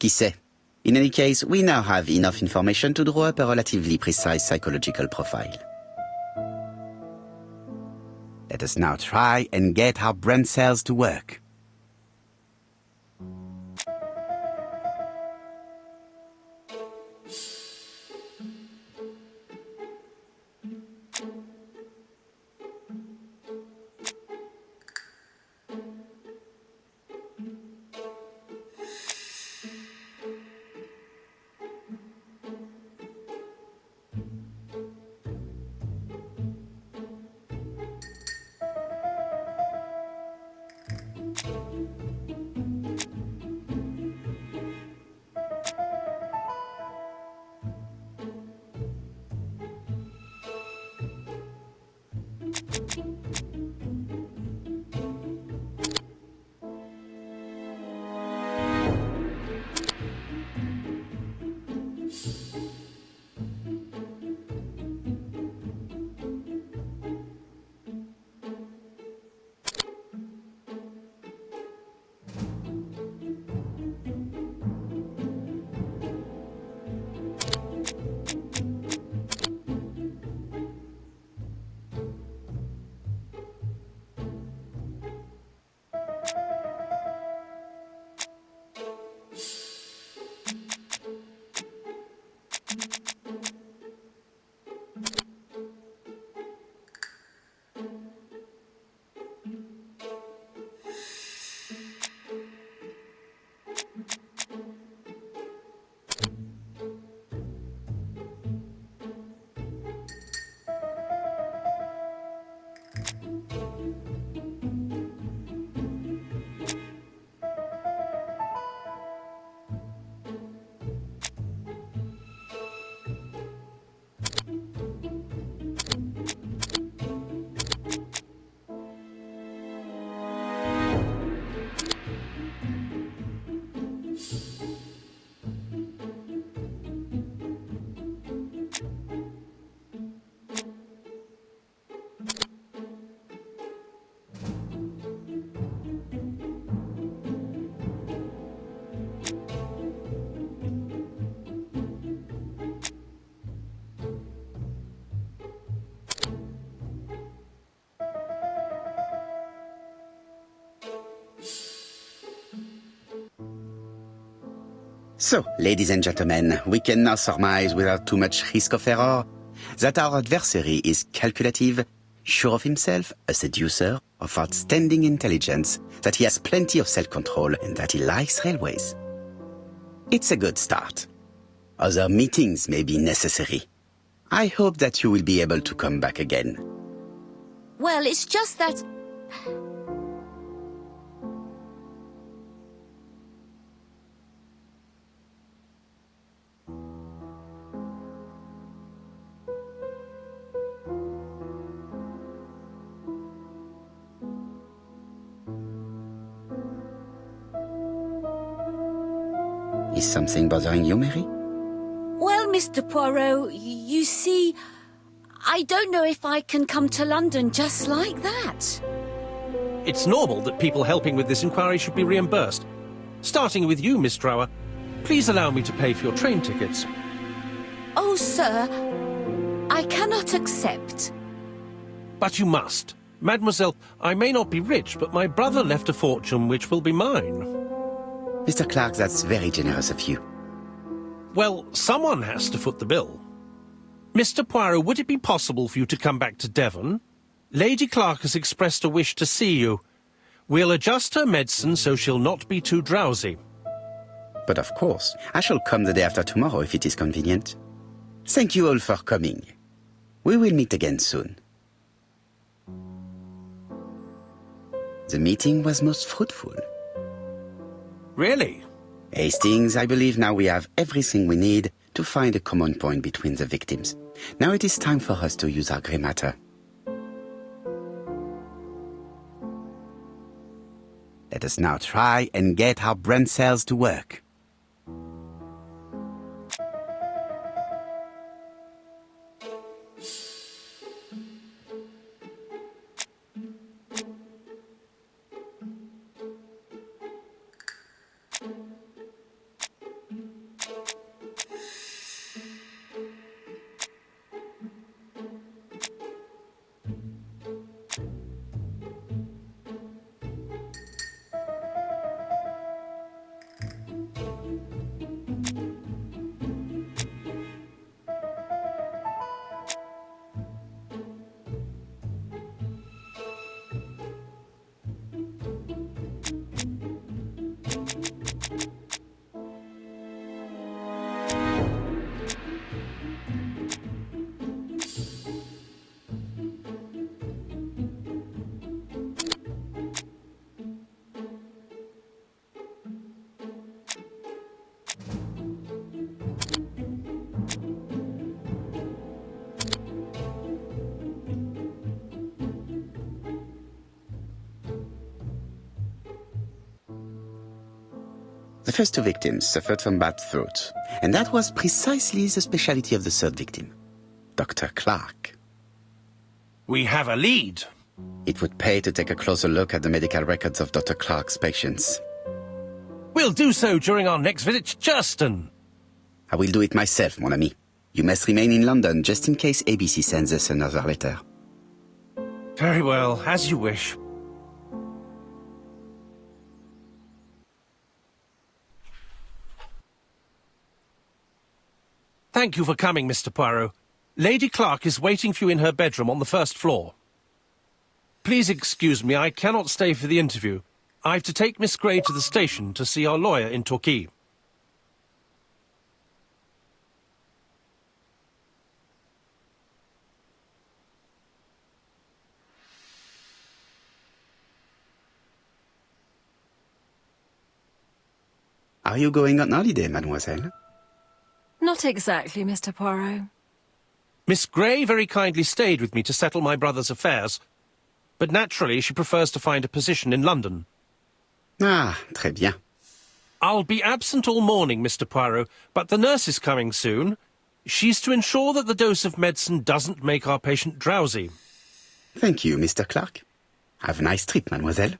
Qui sait? In any case, we now have enough information to draw up a relatively precise psychological profile. Let us now try and get our brain cells to work. So, ladies and gentlemen, we can now surmise without too much risk of error that our adversary is calculative, sure of himself, a seducer, of outstanding intelligence, that he has plenty of self-control, and that he likes railways. It's a good start. Other meetings may be necessary. I hope that you will be able to come back again. Well, it's just that... Is something bothering you, Mary? Well, Mr. Poirot, you see, I don't know if I can come to London just like that. It's normal that people helping with this inquiry should be reimbursed. Starting with you, Miss Drower. Please allow me to pay for your train tickets. Oh, sir, I cannot accept. But you must. Mademoiselle, I may not be rich, but my brother left a fortune which will be mine. Mr. Clark, that's very generous of you. Well, someone has to foot the bill. Mr. Poirot, would it be possible for you to come back to Devon? Lady Clark has expressed a wish to see you. We'll adjust her medicine so she'll not be too drowsy. But of course, I shall come the day after tomorrow if it is convenient. Thank you all for coming. We will meet again soon. The meeting was most fruitful. Really? Hastings, I believe now we have everything we need to find a common point between the victims. Now it is time for us to use our grey matter. Let us now try and get our brain cells to work. The first two victims suffered from bad throat, and that was precisely the specialty of the third victim, Dr. Clark. We have a lead. It would pay to take a closer look at the medical records of Dr. Clark's patients. We'll do so during our next visit to Czysty. I will do it myself, mon ami. You must remain in London just in case ABC sends us another letter. Very well, as you wish. Thank you for coming, Mr. Poirot. Lady Clark is waiting for you in her bedroom on the first floor. Please excuse me, I cannot stay for the interview. I've to take Miss Gray to the station to see our lawyer in Torquay. Are you going on holiday, mademoiselle? Not exactly, Mr. Poirot. Miss Gray very kindly stayed with me to settle my brother's affairs, but naturally she prefers to find a position in London. Ah, très bien. I'll be absent all morning, Mr. Poirot, but the nurse is coming soon. She's to ensure that the dose of medicine doesn't make our patient drowsy. Thank you, Mr. Clark. Have a nice trip, mademoiselle.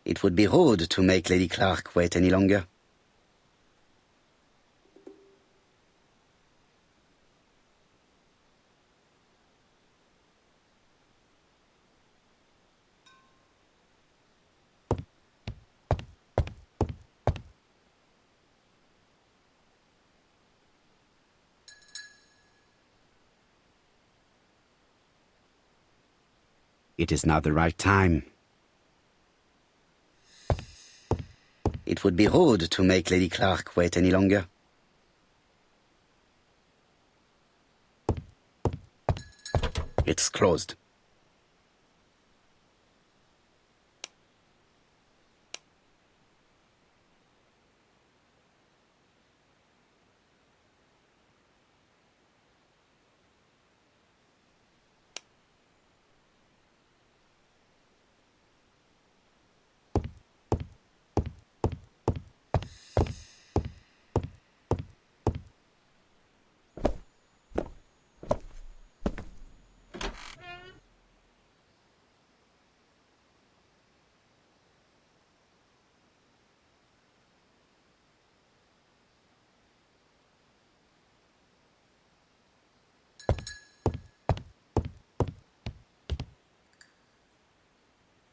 It would be rude to make Lady Clark wait any longer. It is not the right time. It would be rude to make Lady Clark wait any longer. It's closed.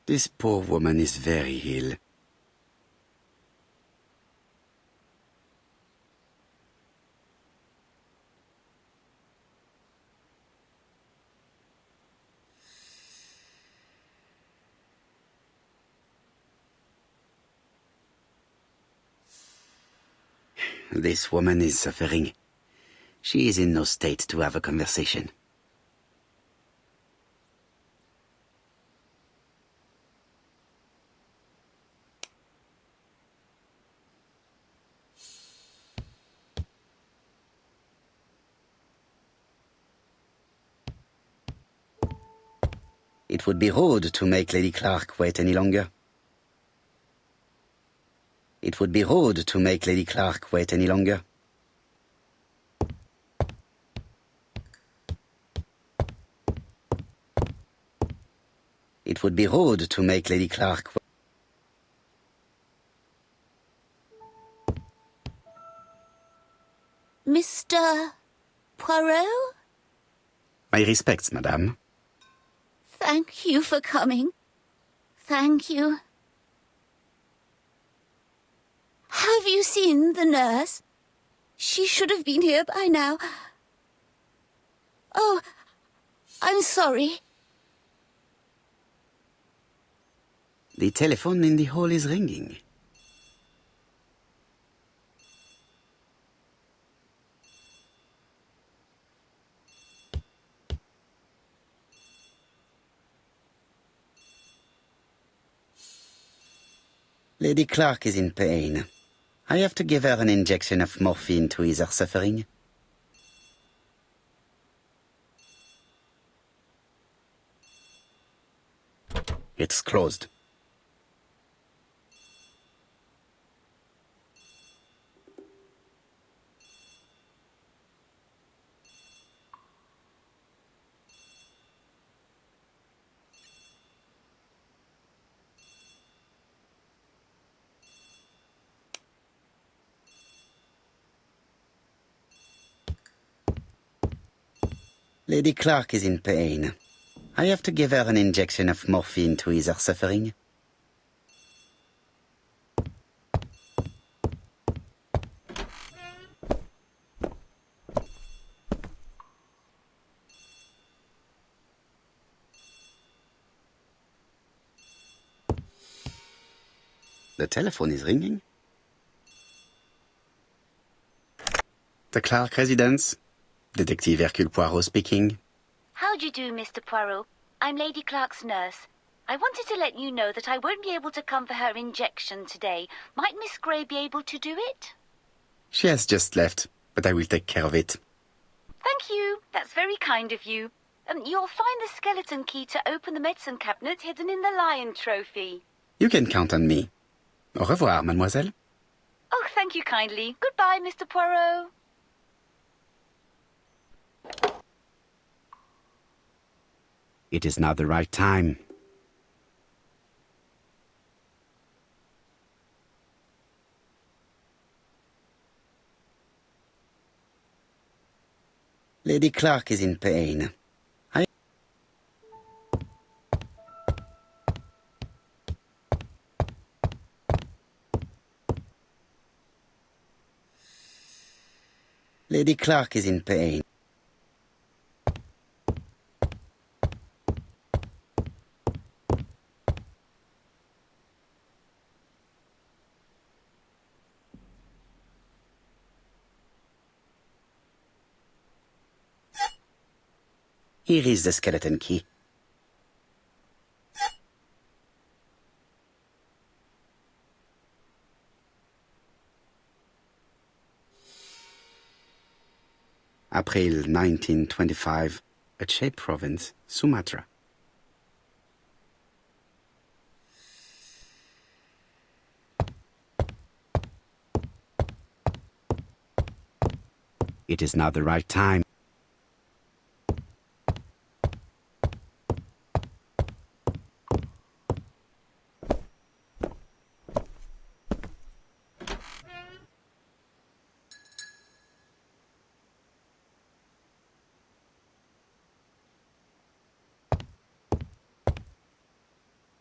This poor woman is very ill. This woman is suffering. She is in no state to have a conversation. It would be rude to make Lady Clark wait any longer. It would be rude to make Lady Clark wait any longer. It would be rude to make Lady Clark wait. Mr. Poirot? My respects, madame. Thank you for coming. Thank you. Have you seen the nurse? She should have been here by now. Oh, I'm sorry. The telephone in the hall is ringing. Lady Clark is in pain. I have to give her an injection of morphine to ease her suffering. It's closed. Lady Clark is in pain. I have to give her an injection of morphine to ease her suffering. The telephone is ringing. The Clark residence. Detective Hercule Poirot speaking. How do you do, Mr. Poirot? I'm Lady Clark's nurse. I wanted to let you know that I won't be able to come for her injection today. Might Miss Grey be able to do it? She has just left, but I will take care of it. Thank you. That's very kind of you. You'll find the skeleton key to open the medicine cabinet hidden in the lion trophy. You can count on me. Au revoir, mademoiselle. Oh, thank you kindly. Goodbye, Mr. Poirot. It is not the right time. Lady Clark is in pain. Lady Clark is in pain. Here is the skeleton key. April 1925, Aceh Province, Sumatra. It is not the right time.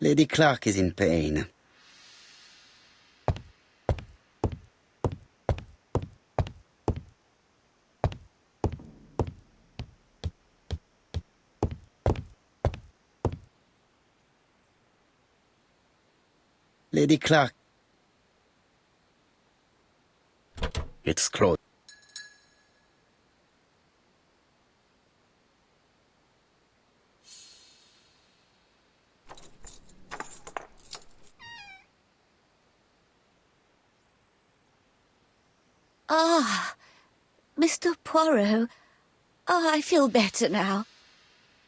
Lady Clark is in pain. Lady Clark. It's closed. Ah, Mr. Poirot. I feel better now.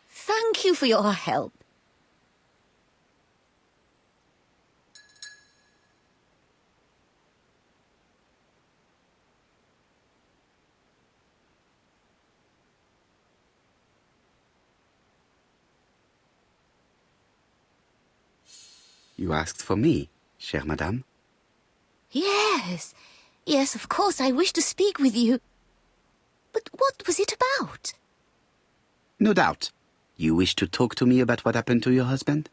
Thank you for your help. You asked for me, chère madame? Yes. Yes, of course, I wish to speak with you. But what was it about? No doubt. You wish to talk to me about what happened to your husband?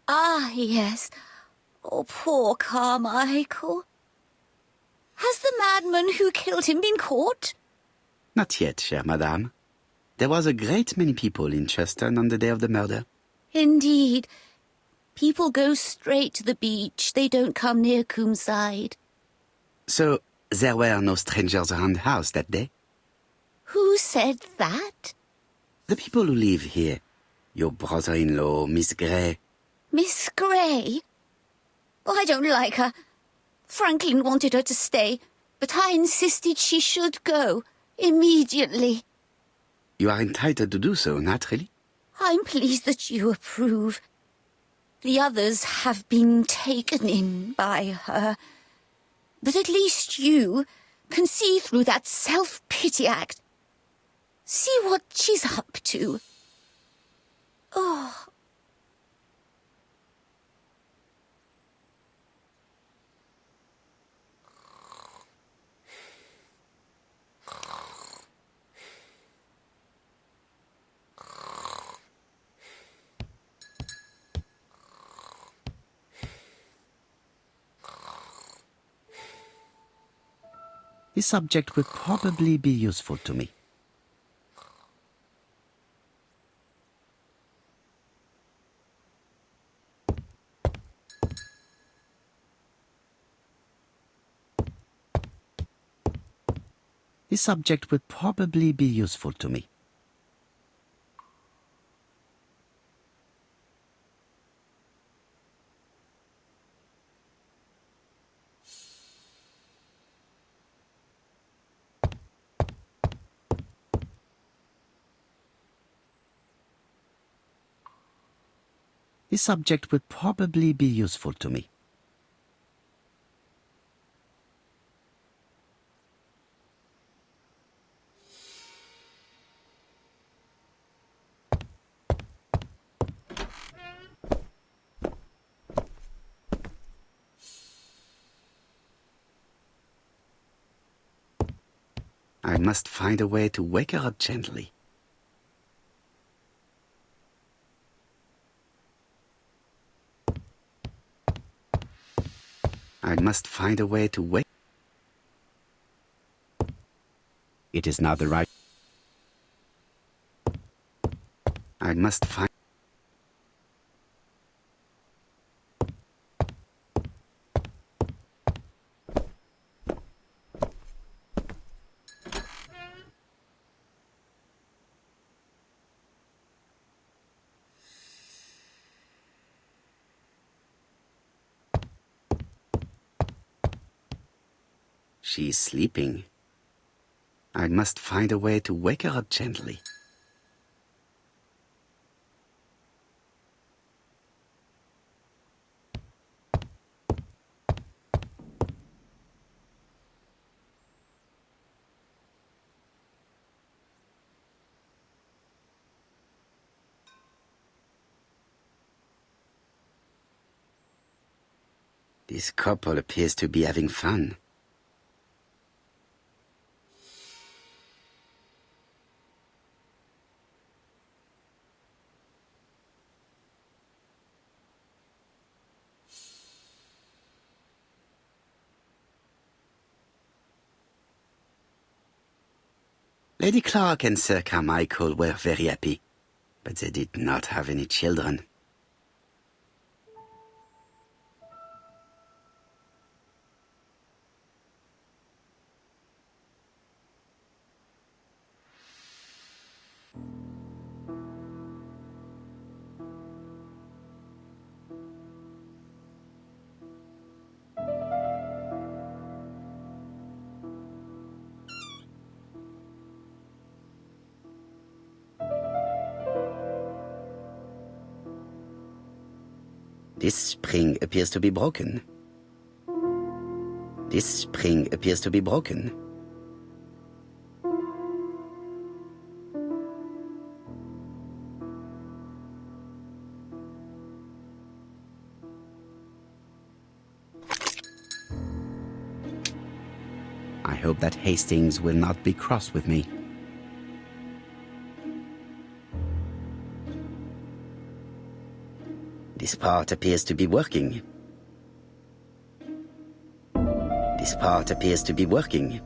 Ah, yes. Oh, poor Carmichael. Has the madman who killed him been caught? Not yet, chère madame. There was a great many people in Cheston on the day of the murder. Indeed. People go straight to the beach. They don't come near Coomside. So, there were no strangers around the house that day? Who said that? The people who live here. Your brother-in-law, Miss Gray. Miss Gray? Oh, I don't like her. Franklin wanted her to stay, but I insisted she should go. Immediately. You are entitled to do so, naturally. I'm pleased that you approve. The others have been taken in by her. But at least you can see through that self-pity act. See what she's up to. Oh. This subject will probably be useful to me. This subject will probably be useful to me. This subject will probably be useful to me. I must find a way to wake her up gently. I must find a way to wake... It is not the right... I must find... She's sleeping. I must find a way to wake her up gently. This couple appears to be having fun. Lady Clark and Sir Carmichael were very happy, but they did not have any children. This spring appears to be broken. This spring appears to be broken. I hope that Hastings will not be cross with me. This part appears to be working. This part appears to be working.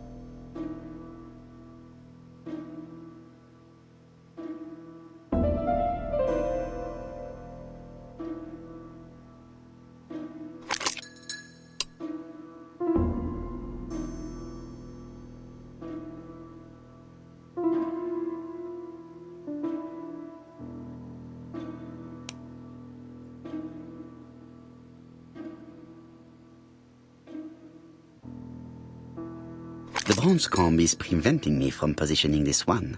The bronze comb is preventing me from positioning this one.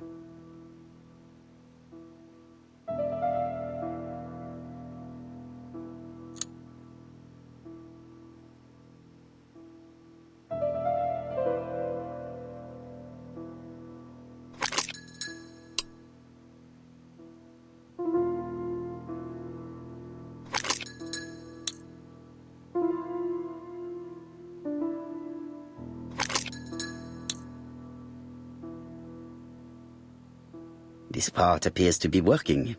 This part appears to be working.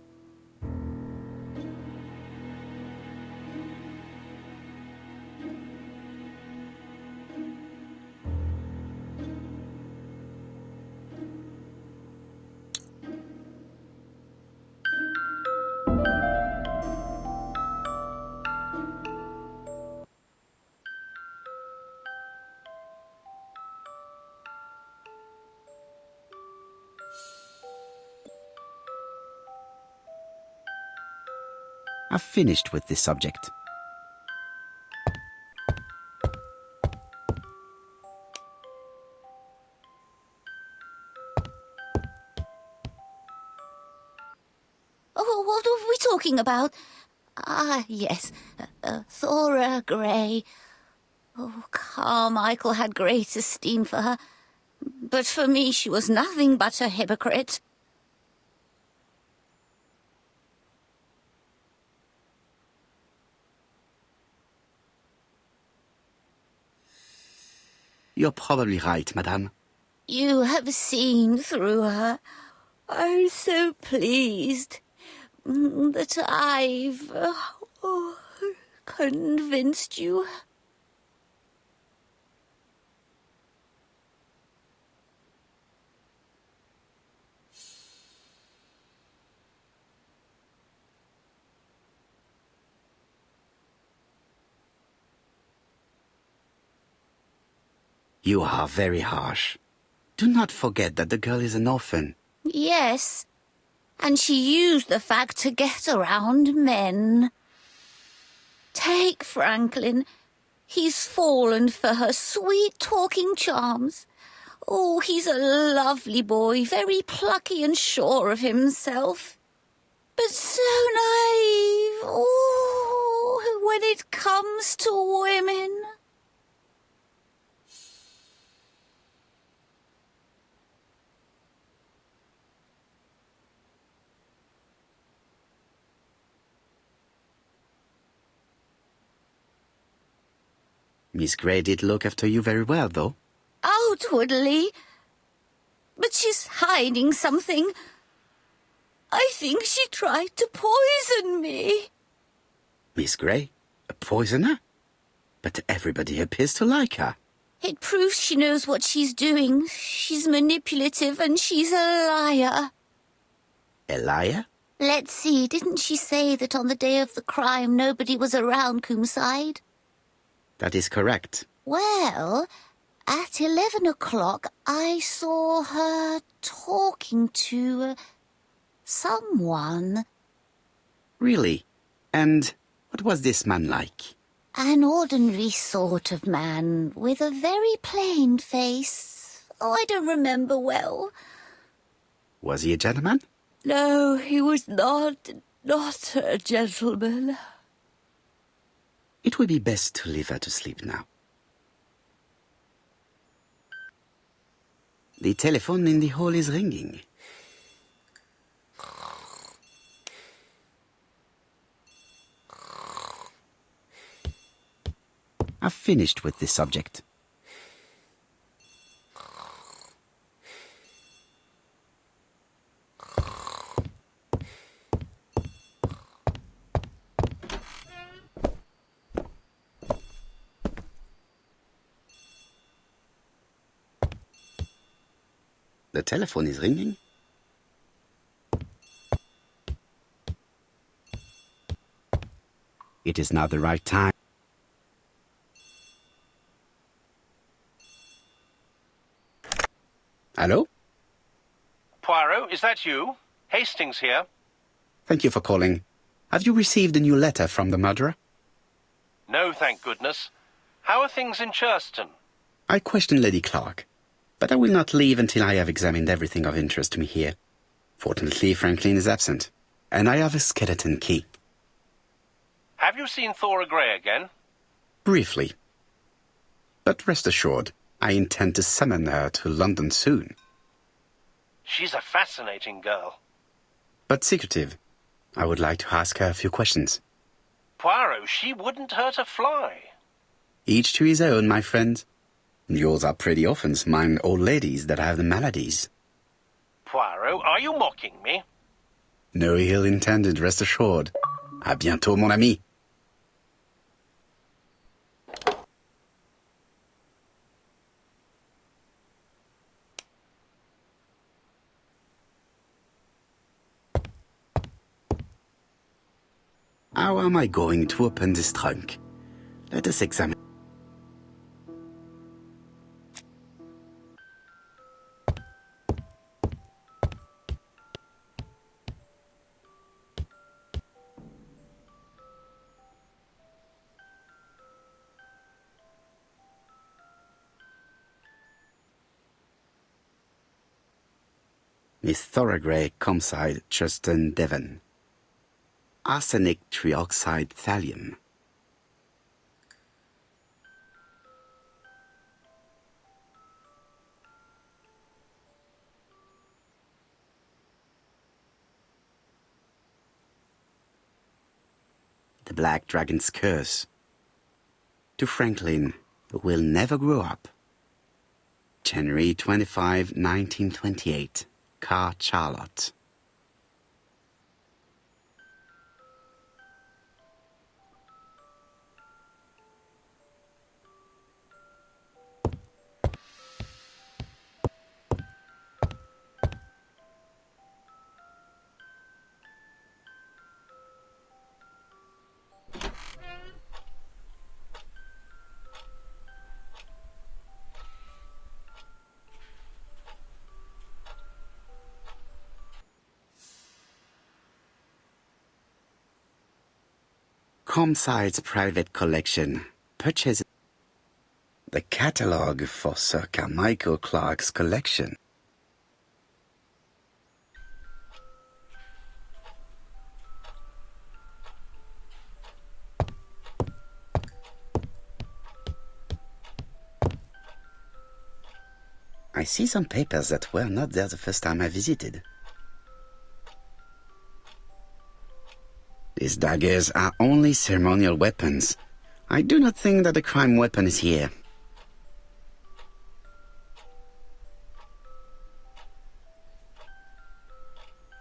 I've finished with this subject. Oh, what are we talking about? Ah, yes, Thora Grey. Oh, Carmichael had great esteem for her, but for me she was nothing but a hypocrite. You're probably right, madame. You have seen through her. I'm so pleased that I've convinced you. You are very harsh. Do not forget that the girl is an orphan. Yes, and she used the fact to get around men. Take Franklin. He's fallen for her sweet talking charms. Oh, he's a lovely boy, very plucky and sure of himself. But so naive. Oh, when it comes to women. Miss Grey did look after you very well, though. Outwardly. But she's hiding something. I think she tried to poison me. Miss Grey? A poisoner? But everybody appears to like her. It proves she knows what she's doing. She's manipulative and she's a liar. A liar? Let's see, didn't she say that on the day of the crime nobody was around Coomside? That is correct. Well, at 11 o'clock I saw her talking to someone. Really? And what was this man like? An ordinary sort of man with a very plain face. Oh, I don't remember well. Was he a gentleman? No, he was not a gentleman. It would be best to leave her to sleep now. The telephone in the hall is ringing. I've finished with this subject. The telephone is ringing. It is now the right time. Hello? Poirot, is that you? Hastings here. Thank you for calling. Have you received a new letter from the murderer? No, thank goodness. How are things in Churston? I questioned Lady Clark, but I will not leave until I have examined everything of interest to me here. Fortunately, Franklin is absent, and I have a skeleton key. Have you seen Thora Grey again? Briefly. But rest assured, I intend to summon her to London soon. She's a fascinating girl. But secretive. I would like to ask her a few questions. Poirot, she wouldn't hurt a fly. Each to his own, my friend. Yours are pretty often mine old ladies that have the maladies. Poirot, are you mocking me? No ill intended, rest assured. À bientôt, mon ami. How am I going to open this trunk? Let us examine. Miss Thora Grey, Comside, Czysty, Devon. Arsenic trioxide thallium. The Black Dragon's Curse. To Franklin, who will never grow up. January 25, 1928. Car Charlotte. Comside's private collection, purchased catalogue for Sir Carmichael Clark's collection. I see some papers that were not there the first time I visited. These daggers are only ceremonial weapons. I do not think that the crime weapon is here.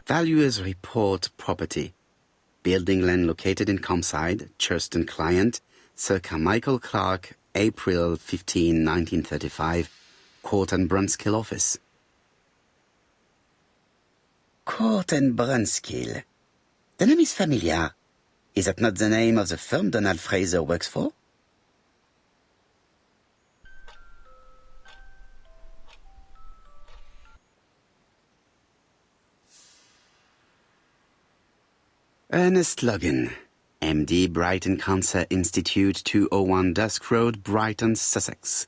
Valuers report property. Building land located in Comside, Czysty client, Sir Carmichael Clark, April 15, 1935, Court and Brunskill office. Court and Brunskill. The name is familiar. Is that not the name of the firm Donald Fraser works for? Ernest Logan, MD, Brighton Cancer Institute, 201 Dusk Road, Brighton, Sussex.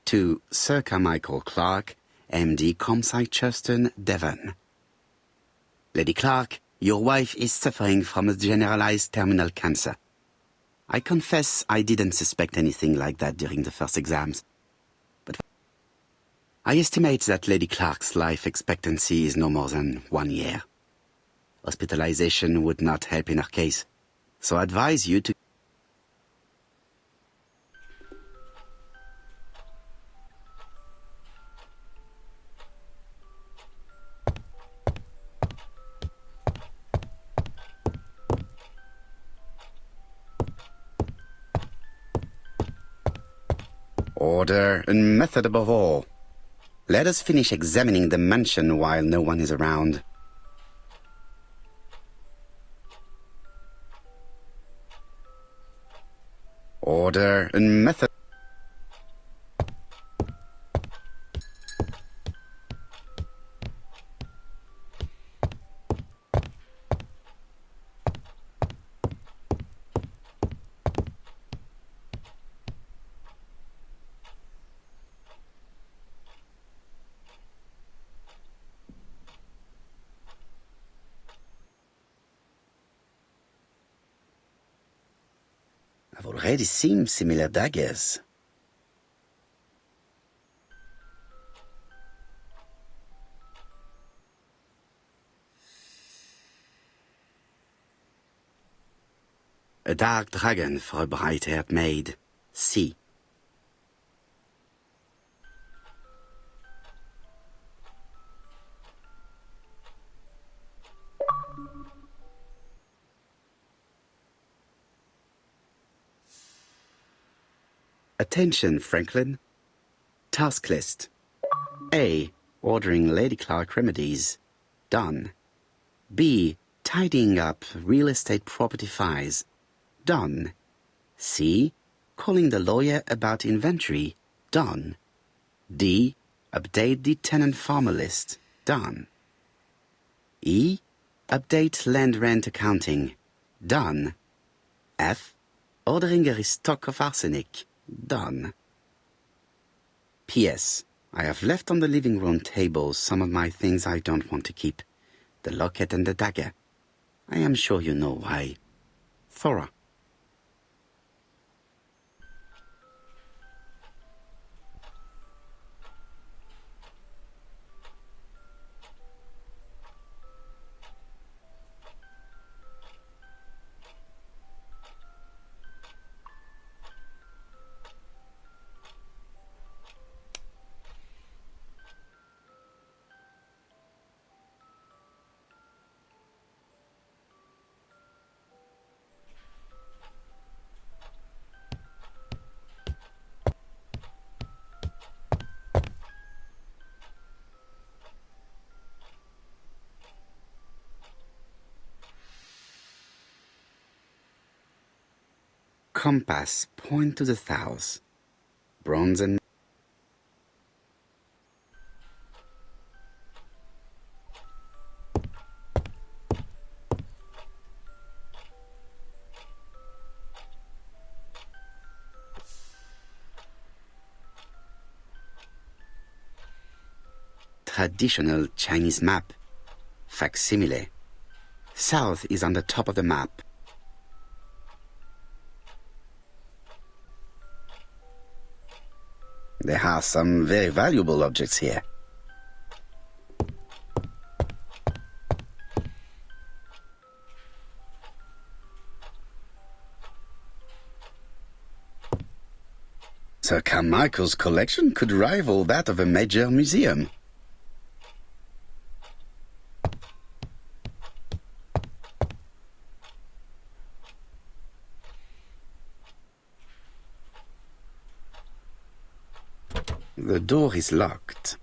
To Sir Carmichael Clark, MD, Comside, Czysty, Devon. Lady Clark, your wife is suffering from a generalized terminal cancer. I confess I didn't suspect anything like that during the first exams. But I estimate that Lady Clark's life expectancy is no more than 1 year. Hospitalization would not help in her case, so I advise you to... Order and method above all. Let us finish examining the mansion while no one is around. Order and method. I've already seen similar daggers. A dark dragon for a bright-haired maid. C. Attention, Franklin. Task list. A. Ordering Lady Clark remedies. Done. B. Tidying up real estate property files. Done. C. Calling the lawyer about inventory. Done. D. Update the tenant farmer list. Done. E. Update land rent accounting. Done. F. Ordering a restock of arsenic. Done. P.S. I have left on the living room table some of my things I don't want to keep. The locket and the dagger. I am sure you know why. Thora. Compass, point to the south. Bronze and... traditional Chinese map. Facsimile. South is on the top of the map. There are some very valuable objects here. Sir Carmichael's collection could rival that of a major museum. The door is locked.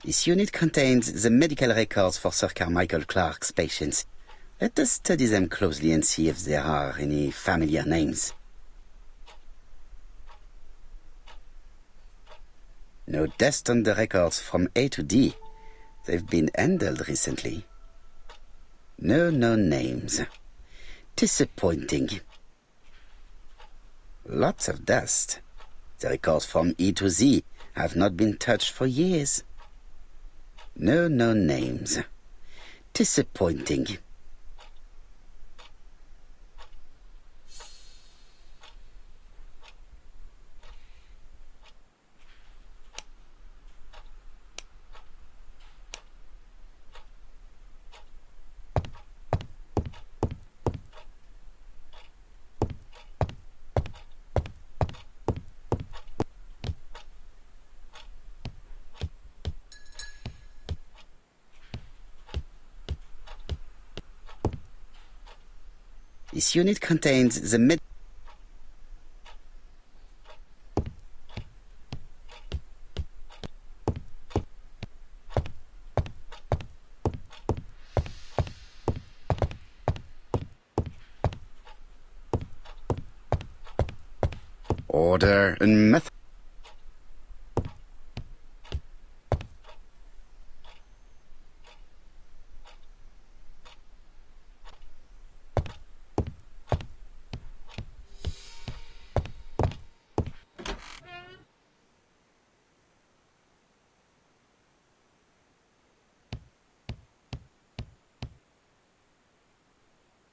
This unit contains the medical records for Sir Carmichael Clark's patients. Let us study them closely and see if there are any familiar names. No deaths on the records from A to D. They've been handled recently. No known names. Disappointing. Lots of dust. The records from E to Z have not been touched for years. No known names. Disappointing. This unit contains the order and method.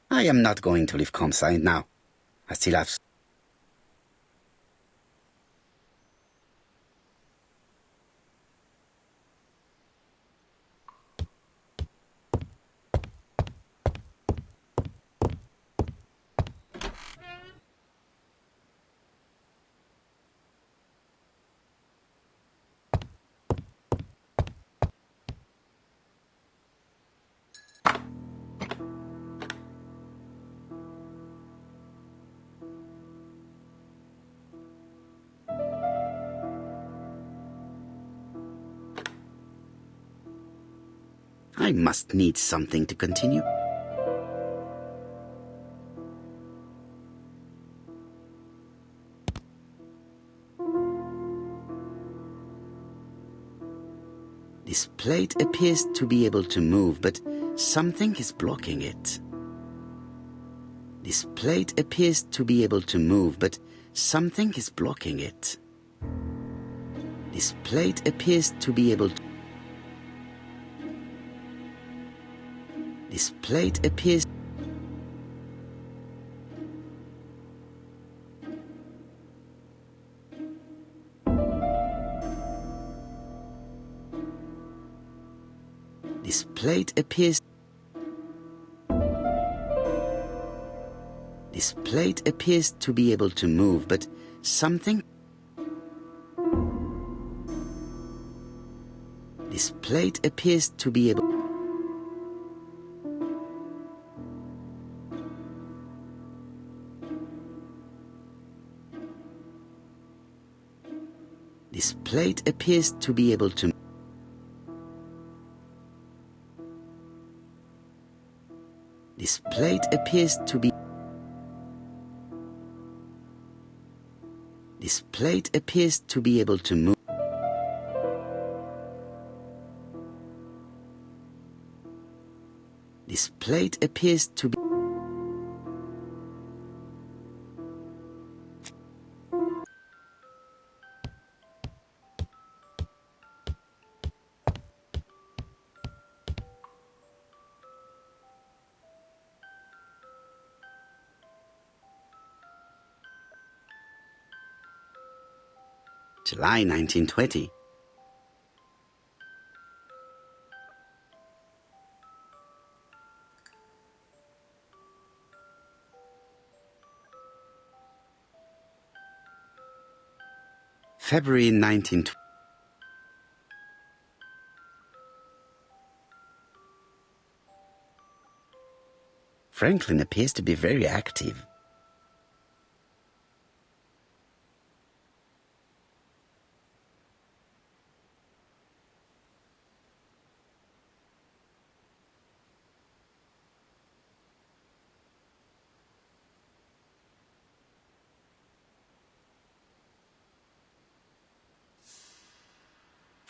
I am not going to leave Comside now. I still have... I must need something to continue. This plate appears to be able to move, but something is blocking it. This plate appears to be able to move, but something is blocking it. This plate appears to be able to... This plate appears... This plate appears... This plate appears to be able to move, but something... This plate appears to be able... This plate appears to be able to... This plate appears to be... This plate appears to be able to move. This plate appears to be... July 1920. February 1920. Franklin appears to be very active.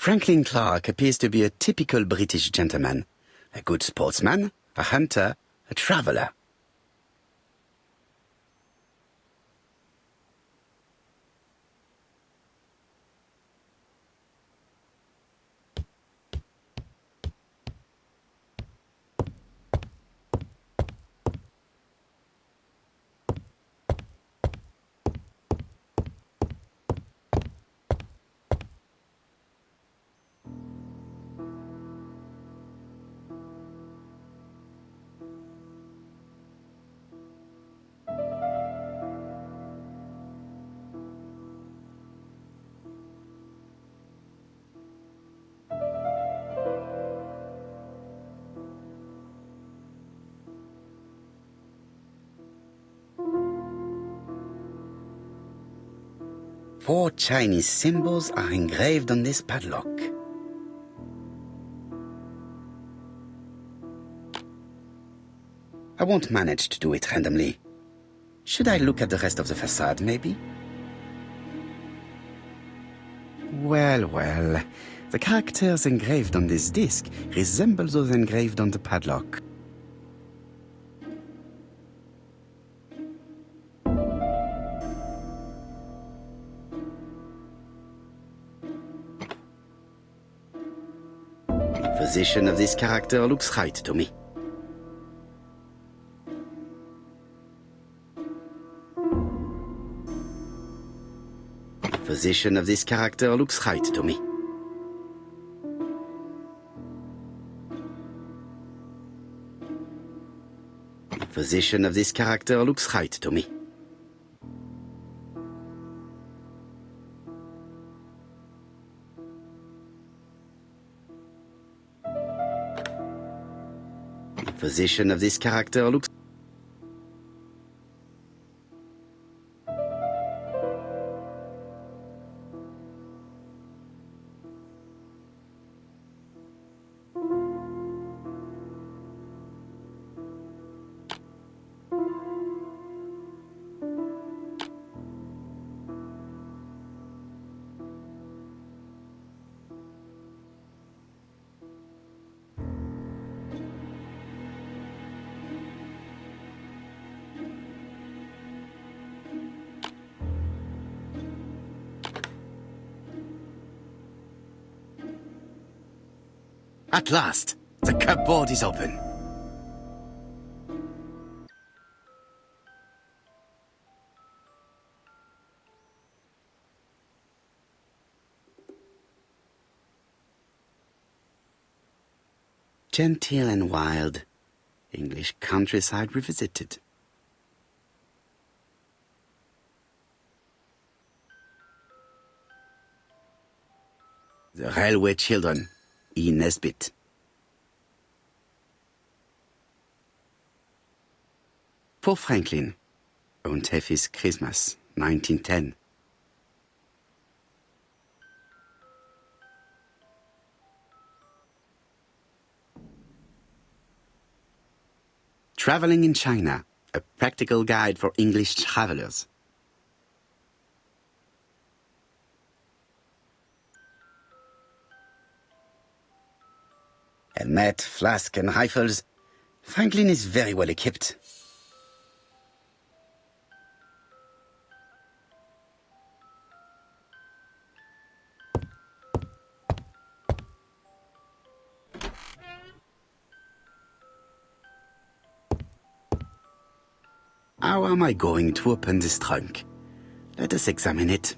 Franklin Clark appears to be a typical British gentleman, a good sportsman, a hunter, a traveller. Four Chinese symbols are engraved on this padlock. I won't manage to do it randomly. Should I look at the rest of the facade, maybe? Well, well. The characters engraved on this disc resemble those engraved on the padlock. The position of this character looks right to me. The position of this character looks right to me. The position of this character looks right to me. Position of this character looks... At last, the cupboard is open. Genteel and wild, English countryside revisited. The Railway Children, E. Nesbit. For Franklin, und Effie's Christmas, 1910. Traveling in China, a practical guide for English travelers. Helmet, flask, and rifles. Franklin is very well equipped. How am I going to open this trunk? Let us examine it.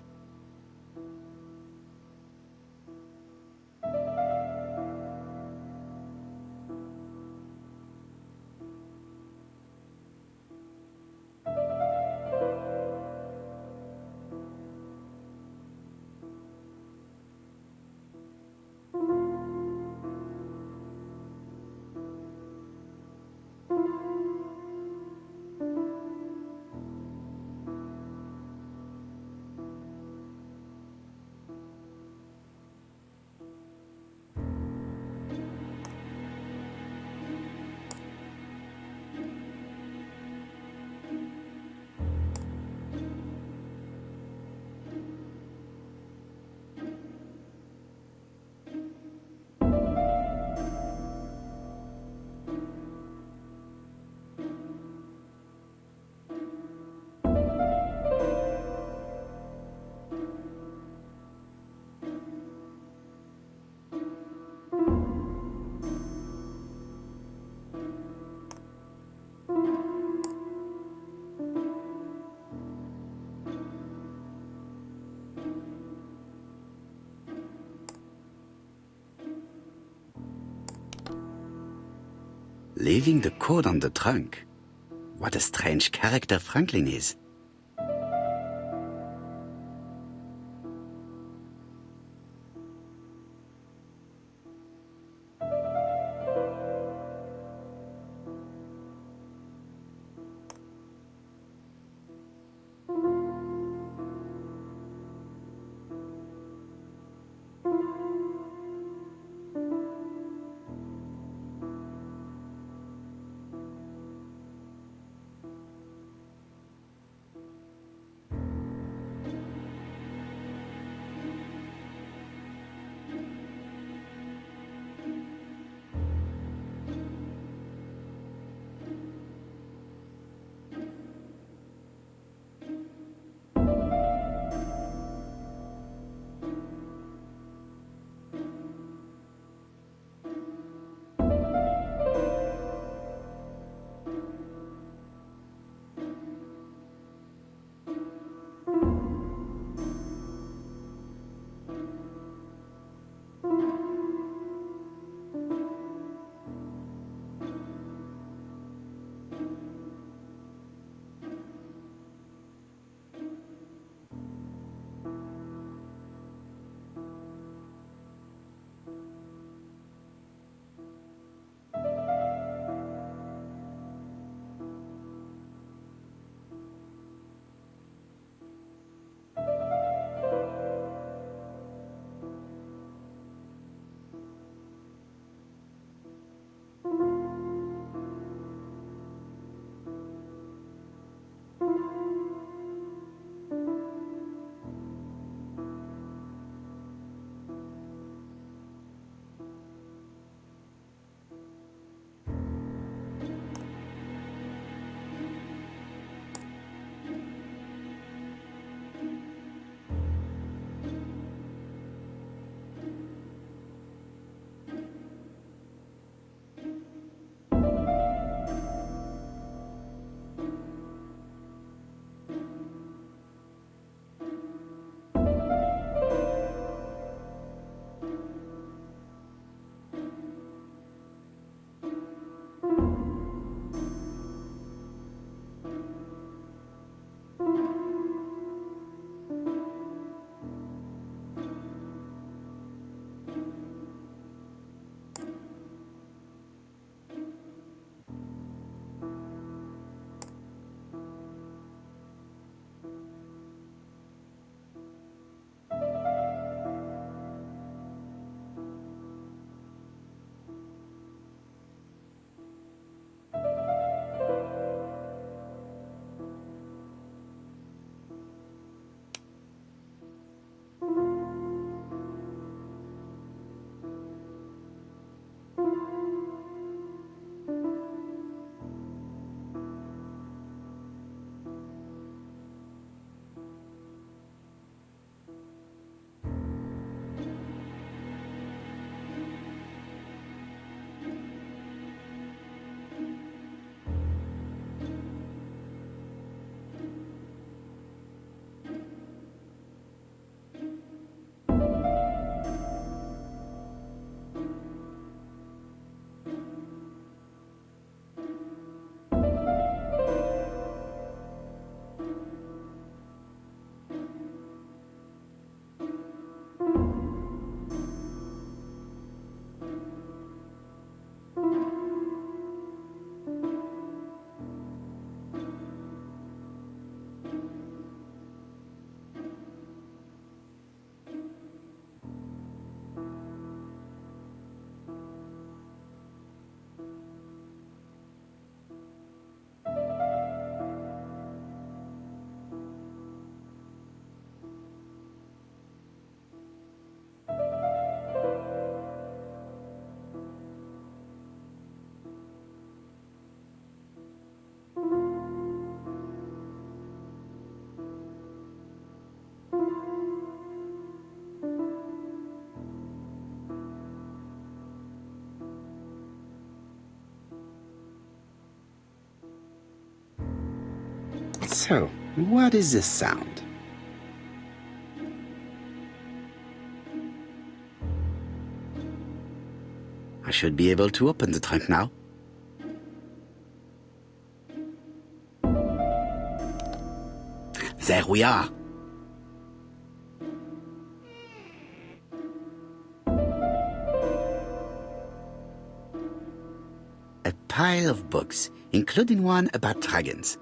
Leaving the code on the trunk. What a strange character Franklin is. So, what is this sound? I should be able to open the trunk now. There we are. A pile of books, including one about dragons.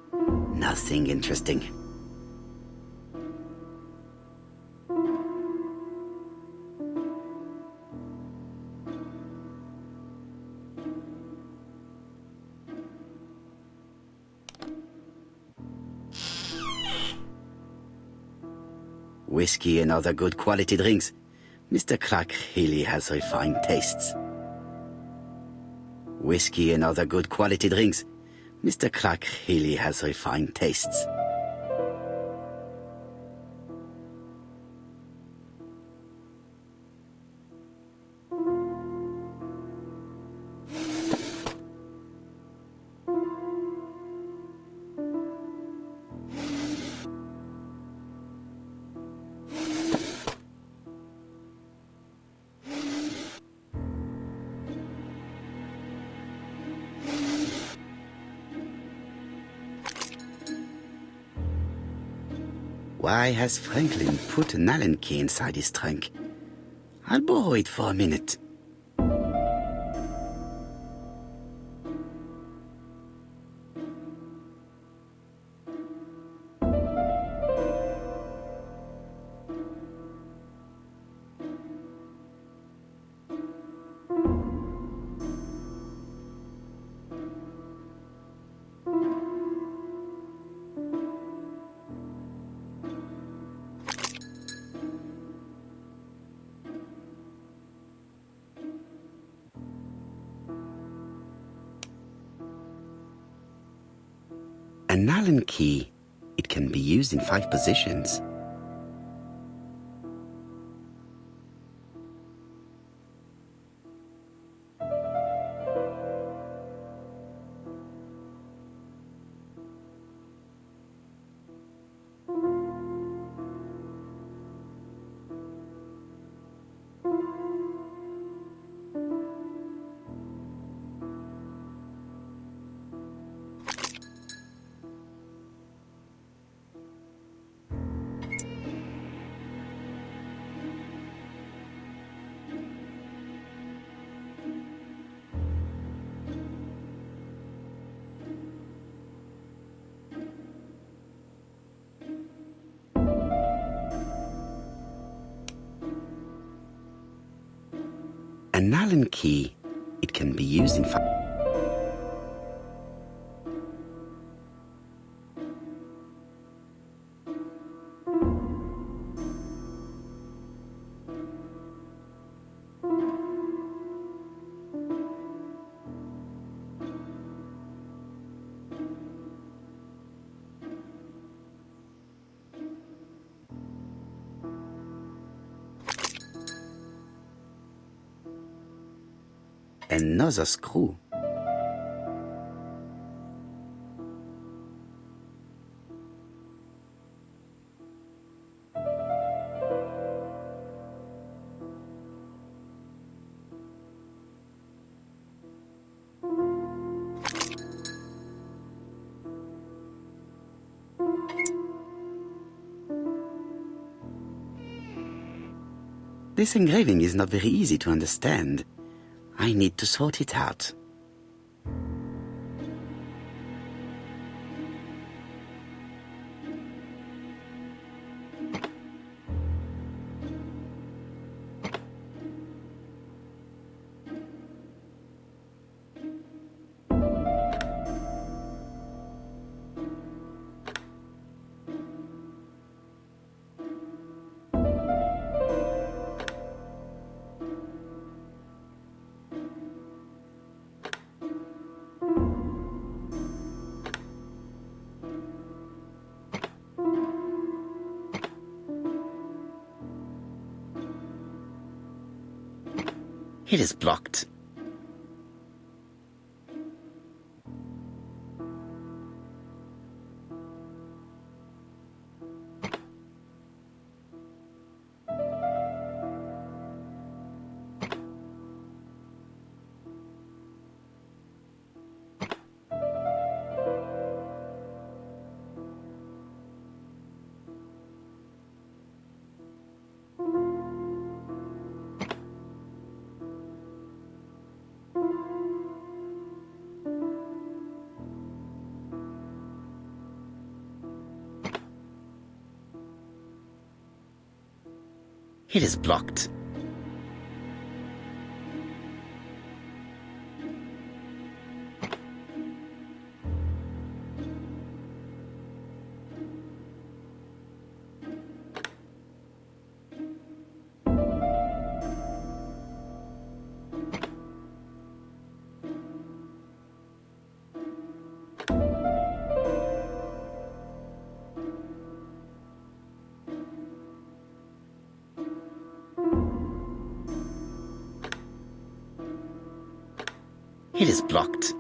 Nothing interesting. Whiskey and other good quality drinks. Mr. Clark really has refined tastes. Whiskey and other good quality drinks. Mr. Clark really has refined tastes. Why has Franklin put an Allen key inside his trunk? I'll borrow it for a minute. An Allen key. It can be used in 5 positions. An Allen key. It can be used in 5. Another screw. This engraving is not very easy to understand. I need to sort it out. It is blocked. It is blocked. It is blocked.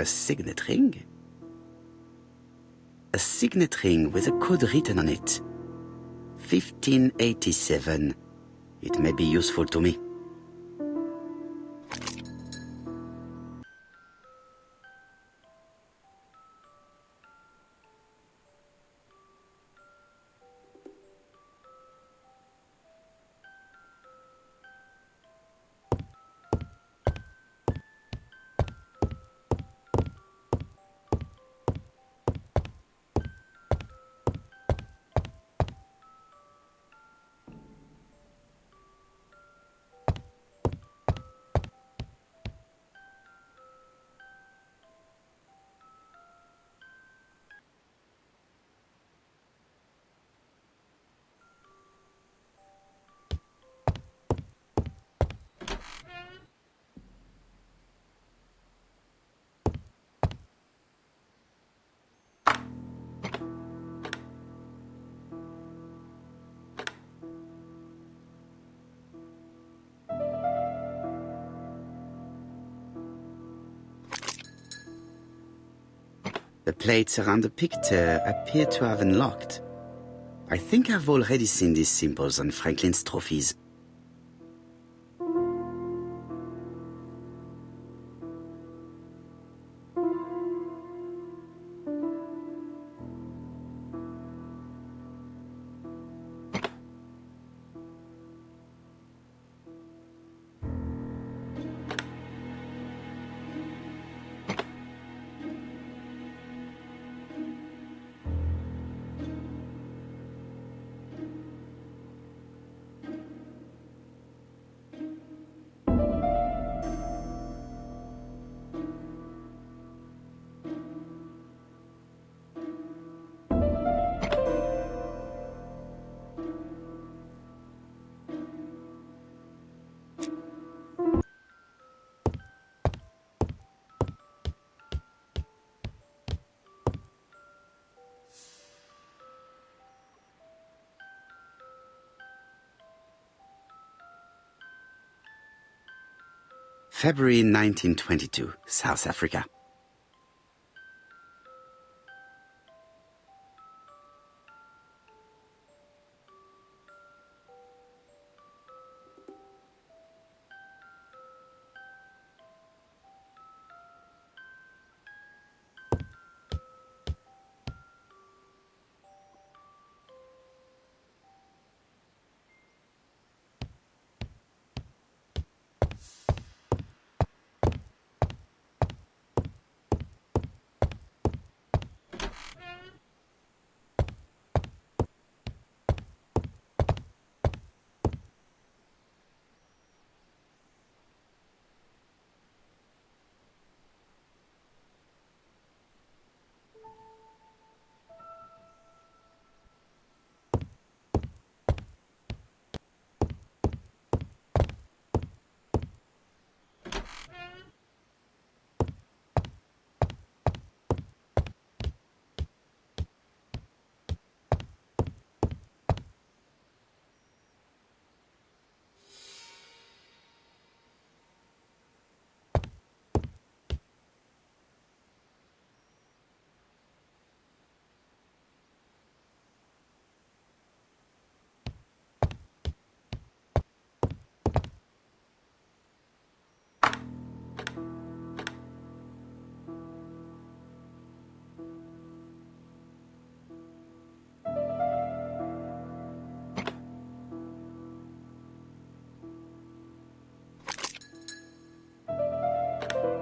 A signet ring? A signet ring with a code written on it. 1587. It may be useful to me. The plates around the picture appear to have unlocked. I think I've already seen these symbols on Franklin's trophies. February 1922, South Africa.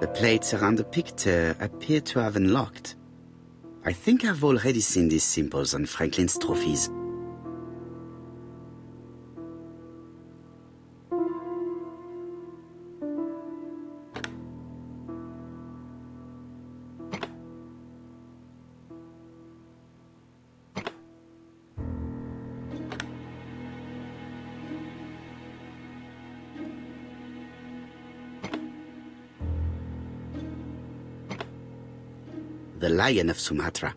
The plates around the picture appear to have unlocked. I think I've already seen these symbols on Franklin's trophies. The Lion of Sumatra.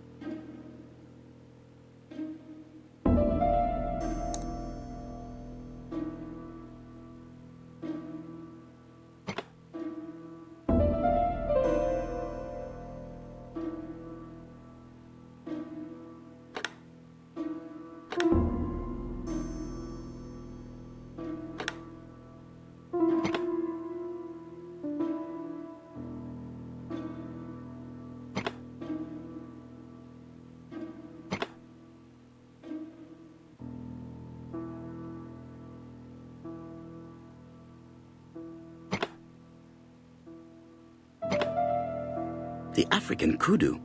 The African kudu.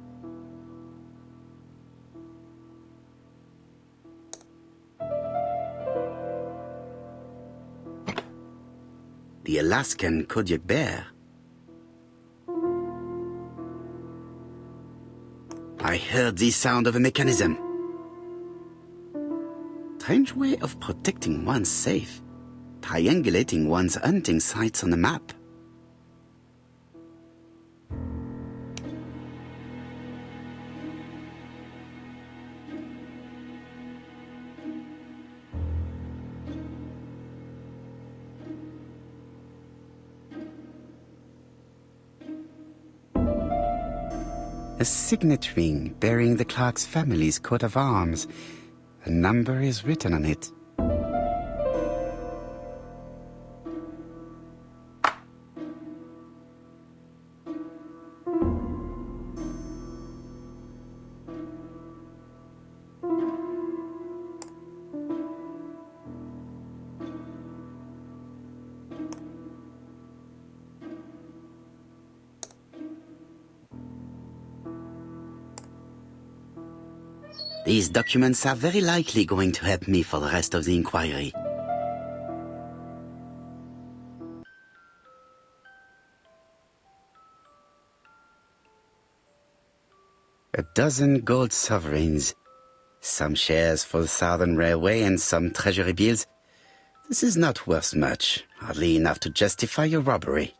The Alaskan Kodiak bear. I heard the sound of a mechanism. Strange way of protecting one's safe. Triangulating one's hunting sites on a map. A signet ring bearing the Clark's family's coat of arms. A number is written on it. These documents are very likely going to help me for the rest of the inquiry. A dozen gold sovereigns. Some shares for the Southern Railway and some treasury bills. This is not worth much, hardly enough to justify your robbery.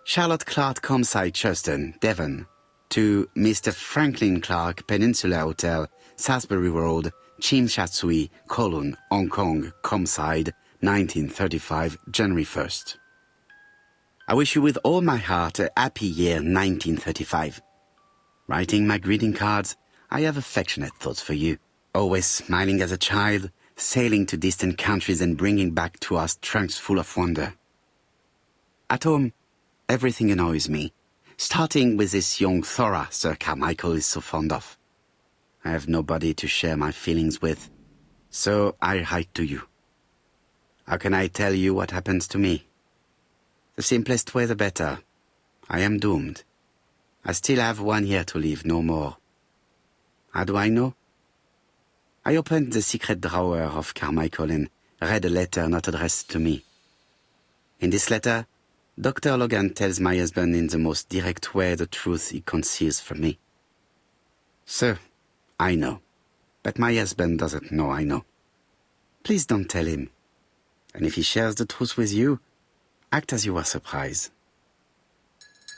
Charlotte Clark, Comside, Chuston, Devon. To Mr. Franklin Clark, Peninsula Hotel, Salisbury Road, Chim Chat Sui, Kowloon, Hong Kong, Comside, 1935, January 1st. I wish you with all my heart a happy year 1935. Writing my greeting cards, I have affectionate thoughts for you, always smiling as a child, sailing to distant countries and bringing back to us trunks full of wonder. At home, everything annoys me, starting with this young Thora Sir Carmichael is so fond of. I have nobody to share my feelings with, so I write to you. How can I tell you what happens to me? The simplest way the better. I am doomed. I still have 1 year to live, no more. How do I know? I opened the secret drawer of Carmichael and read a letter not addressed to me. In this letter, Dr. Logan tells my husband in the most direct way the truth he conceals from me. Sir, I know, but my husband doesn't know I know. Please don't tell him. And if he shares the truth with you, act as you are surprised.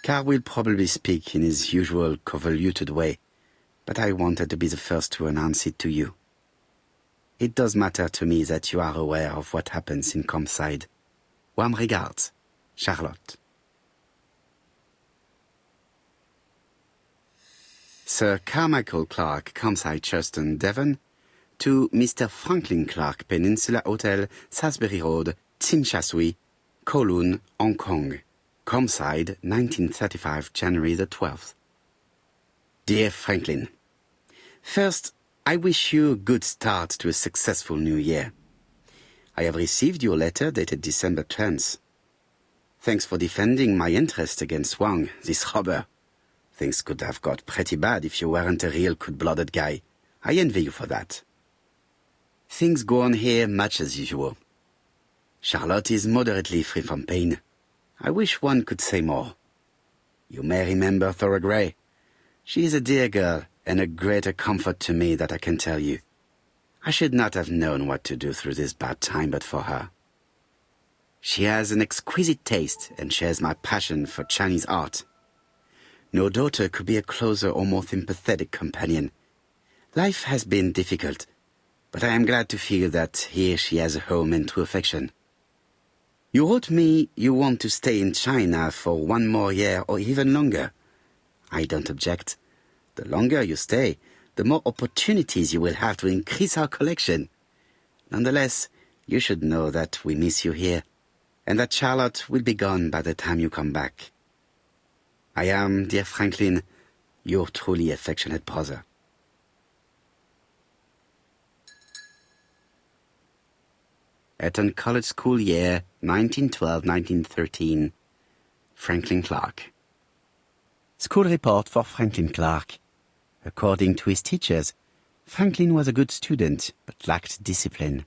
Carl will probably speak in his usual convoluted way, but I wanted to be the first to announce it to you. It does matter to me that you are aware of what happens in Comside. Warm regards, Charlotte. Sir Carmichael Clark, Comside, Churston, Devon, to Mr. Franklin Clark, Peninsula Hotel, Salisbury Road, Tsim Kowloon, Hong Kong. Comside, 1935, January the 12th. Dear Franklin, first, I wish you a good start to a successful new year. I have received your letter dated December 10th. Thanks for defending my interest against Wang, this robber. Things could have got pretty bad if you weren't a real cold-blooded guy. I envy you for that. Things go on here much as usual. Charlotte is moderately free from pain. I wish one could say more. You may remember Thora Grey. She is a dear girl and a greater comfort to me that I can tell you. I should not have known what to do through this bad time but for her. She has an exquisite taste and shares my passion for Chinese art. No daughter could be a closer or more sympathetic companion. Life has been difficult, but I am glad to feel that here she has a home and true affection. You wrote me you want to stay in China for 1 more year or even longer. I don't object. The longer you stay, the more opportunities you will have to increase our collection. Nonetheless, you should know that we miss you here, and that Charlotte will be gone by the time you come back. I am, dear Franklin, your truly affectionate brother. Eton College School Year, 1912-1913. Franklin Clark. School report for Franklin Clark. According to his teachers, Franklin was a good student, but lacked discipline.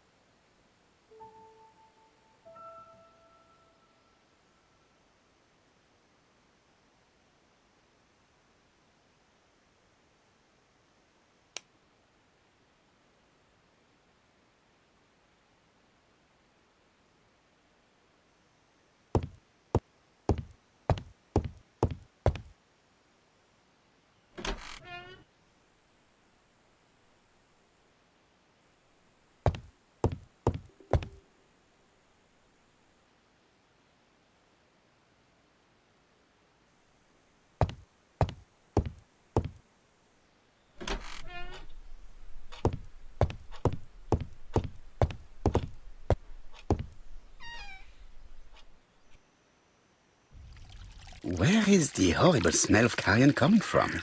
Where is the horrible smell of carrion coming from?